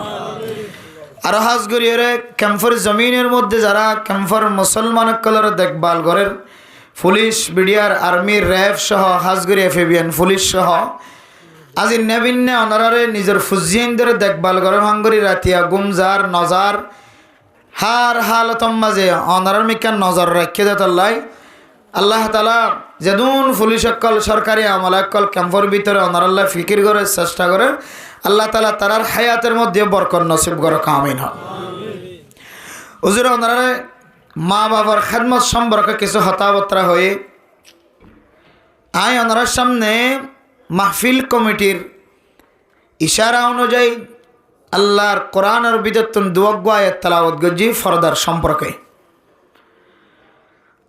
A: আর হাজগরিয়রে ক্যাম্পর জমিনের মধ্যে যারা ক্যাম্পর মুসলমান কলর দেখভাল করেন, পুলিশ বিডিআর আর্মি র্যাব সহ হাজগরি এফএবিএন পুলিশ সহ আজি নেবিন্নে অনারারে নিজের ফুজিয়েনদের দেখভাল করেন হাঙ্গরি রাতিয়া গুমজার নজার হার হালতম মাঝে অনারার মিকান নজর রাখিয়ে দেতল্লাই আল্লাহ তালা যেদুন পুলিশ অকল সরকারি আমলাকল ক্যাম্পর ভিতরে অনারাল্লাহ ফিকির করে চেষ্টা করে আল্লাহ তালা তারার হায়াতের মধ্যে বরকত নসিব করে কামিন হন। হুজুর ওনারে মা বাবার খেদমত সম্পর্কে কিছু হতাবত্রা হয়ে আয় ওনার সামনে মাহফিল কমিটির ইশারা অনুযায়ী আল্লাহর কোরআনের বিদত্তন দুয়াগ্বায়ের তালাওয়াত গজি ফরদার সম্পর্কে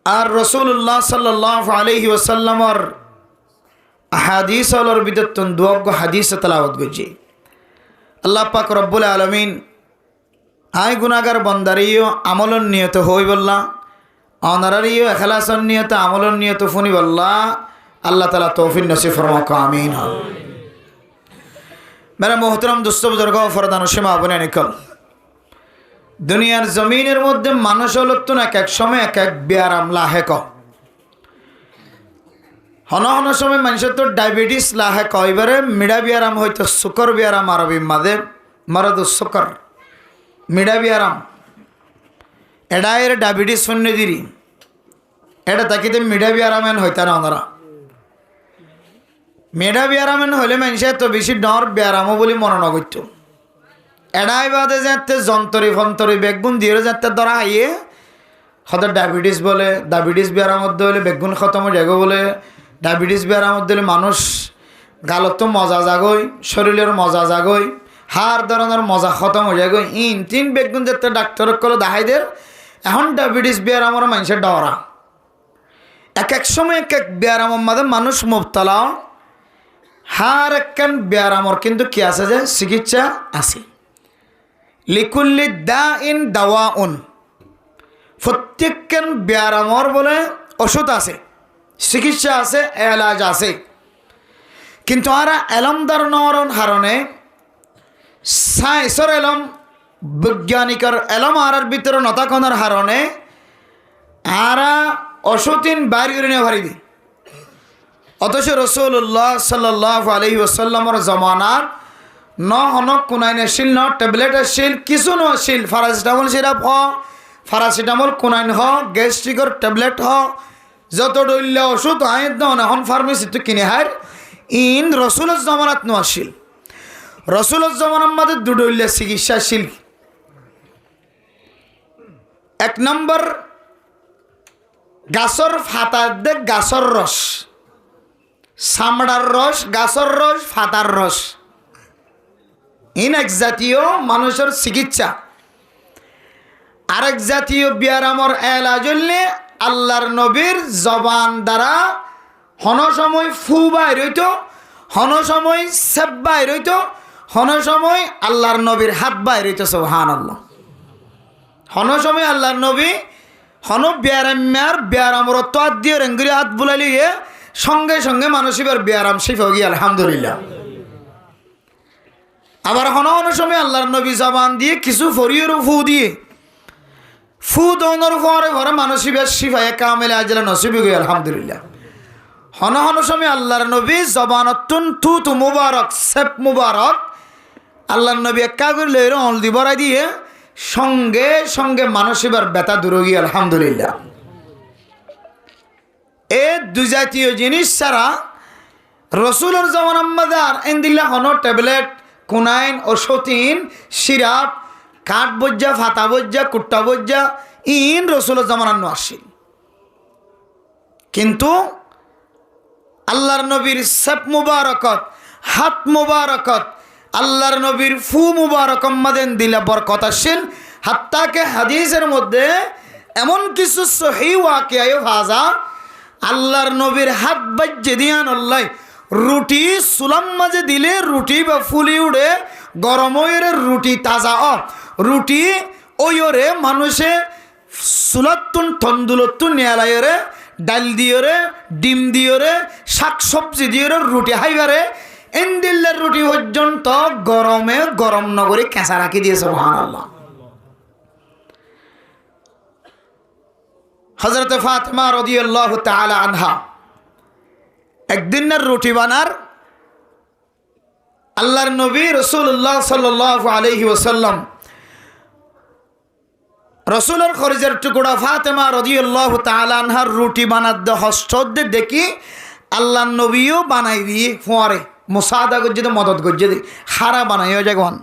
A: আর রসুল্লাহ সাল্লাল্লাহু আলাইহি ওয়াসাল্লামর হাদিস আলোর বিদত্তন দুয়াগ্গ হাদিস তালাওয়াত গজি আল্লাহ পাক রব্বুল আলামিন আয় গুনাগার বন্দারিও আমলন নিয়ত হই বললা অনারারিও এখলাসন নিয়ত আমলন নিয়ত ফুনি বললা আল্লাহ তালা তৌফিক নসিব ফরমাক আমিন। মেরা মোহতরম দুস্থ বুজুর্গ ফরদান সীমা আপনি নিকল দুনিয়ার জমিনের মধ্যে মানুষ হল তো এক এক সময় এক এক ব্যারাম লাহেক হন হন সময় মানুষের তো ডায়াবেটিস লাহেক এবারে মিডা ব্যারাম হয়তো সুকর ব্যারাম আরবি মাদে মারাদ সুকর মিডা ব্যারাম এডা এর ডায়াবেটিস শূন্য দিরি এটা তাকিতে মিডা ব্যারামেন হইতা না ওনারা মেডা ব্যারামেন হলে মানুষের তো বেশি ডর ব্যারামও বলে মনে নগত্য এড়াই বাদে যাতে যন্তরি ফন্তরি বেগুন দিয়ে যাতে ধরা হাইয়ে হয়তো ডায়াবেটিস বলে ডায়াবেটিস ব্যারাম মধ্যে হলে বেগুন খতম জাগো বলে ডায়াবেটিস ব্যারাম মধ্যে হলে মানুষ গালত তো মজা জাগই শরীরের মজা জাগই হার ধরনের মজা খতম হয়ে যাগই ইন তিন বেগুন যাতে ডাক্তার করে দেখাই দের এখন ডায়াবেটিস ব্যারামের মানুষের ডরা এক এক সময় এক এক ব্যারামের মাঝে মানুষ মুবতলা হার একখান ব্যারামর কিন্তু কি আছে যে চিকিৎসা আছে লিকুল্লি দা ইন দাওয়া উন প্রত্যেকখান ব্যারামর বলে ওষুধ আছে চিকিৎসা আছে এলাজ আছে কিন্তু আর এলমদার নরণ হারণে সায়েন্সর এলম বৈজ্ঞানিকর এলম আর ভিতরে নতাকনের হারণে আর ওষুধিন বাইর করে নিয়ে ভারি দি অথচ রসুল্লাহ সাল্লাল্লাহু আলাইহি ওয়াসাল্লামর জমানার ন হনক কোনাইনে শিল ন ট্যাবলেটের শিল কিছু ন শিল প্যারাসিটামল সিরাপ হ প্যারাসিটামল কোনাইন হ গ্যাস্ট্রিকর ট্যাবলেট হ যত ডইলে ওষুধ আয়ের দাও না এখন ফার্মেসিতে কিনে হার ইন রসুলের জমানাত নো আসিল রসুলের জমানার মধ্যে দুডইলে চিকিৎসাশীল এক নম্বর গাছর ফাতার দে গাছর রস চামড়ার রস গাছর রস ফাতার রস ইন এক জাতীয় মানুষের চিকিৎসা আরেক জাতীয় বিয়ারামর এলাজল্লে আল্লাহর নবীর জবান দ্বারা হন সময় ফু বাইর হইত হন সময় সেব বাইর হইত হন সময় আল্লাহর নবীর হাত বাইর হইত সুবহানাল্লাহ হন সময় আল্লাহর নবী হন বিয়ারাম্যার বিয়ারামর তোয়াত দিয়ে রেঙ্গুরি হাত বুলাইলিয়ে সঙ্গে সঙ্গে মানুষের বিয়ারাম শিফ হয়ে গিয়ে আলহামদুলিল্লাহ আবার হন হন সময় আল্লাহর নবী জবান দিয়ে কিছু ফরিয়ের ফু দিয়ে ফু দৌনর পরে ঘরে মানসিবের শিফায় কামেলে আজলা নসিবি গই আলহামদুলিল্লাহ হন হন সময় আল্লাহর নবী জবানতুন থুতু মুবারক সেপ মুবারক আল্লাহর নবী একা করে লইর হলদি বড়াই দিয়ে সঙ্গে সঙ্গে মানসিবের ব্যথা দূর গিয়ে আলহামদুলিল্লাহ এ দুই জাতীয় জিনিস ছাড়া রসুলের জমানাম্মাদার এন্দিল্লা হন ট্যাবলেট কুনাইন ওষুধিন সিরাপ কাঠ বজ্জা ফাতা বজ্জা কুট্টা বজ্জা ইন রসুলের জমানান্ন আসিল কিন্তু আল্লাহর নবীর সেপ মুবারকত হাত মুবারকত আল্লাহর নবীর ফু মুবারক মাদেন দিলে বরকত আসিল হাত্তাকে হাদিসের মধ্যে এমন কিছু সহি ওয়াকিয়ায় ভাজা আল্লাহর নবীর হাত বাজ্যে দিয়ান আল্লাহ রুটি সুলাম মাঝে দিলে রুটি বা ফুলি উড়ে গরম হয়ে রুটি তাজা রুটি ওইরে মানুষে সুলাতুন তন্দুলতুন নেয়ালাইরে ডাল দিয়রে ডিম দিয়রে শাক সবজি দিয়রে রুটি হাইবারে এন্দিল্লার রুটি পর্যন্ত গরমে গরম নগরী কেঁচা রাখি দিয়েছে সুবহানাল্লাহ হযরত ফাতেমা রাদিয়াল্লাহু তাআলা আনহা একদিনের রুটি বানার আল্লাহর নবী রাসূলুল্লাহ সাল্লাল্লাহু আলাইহি ওয়াসাল্লাম রসুলের খরিজের টুকরা ফাতেমা রাদিয়াল্লাহু তাআলা আনহার রুটি বানাতে হস্তদে দেখি আল্লাহর নবীও বানাই দিয়ে ফোয়ারে মুসাদা গজ্জে মদত গজ্জে হারা বানাইও জাগন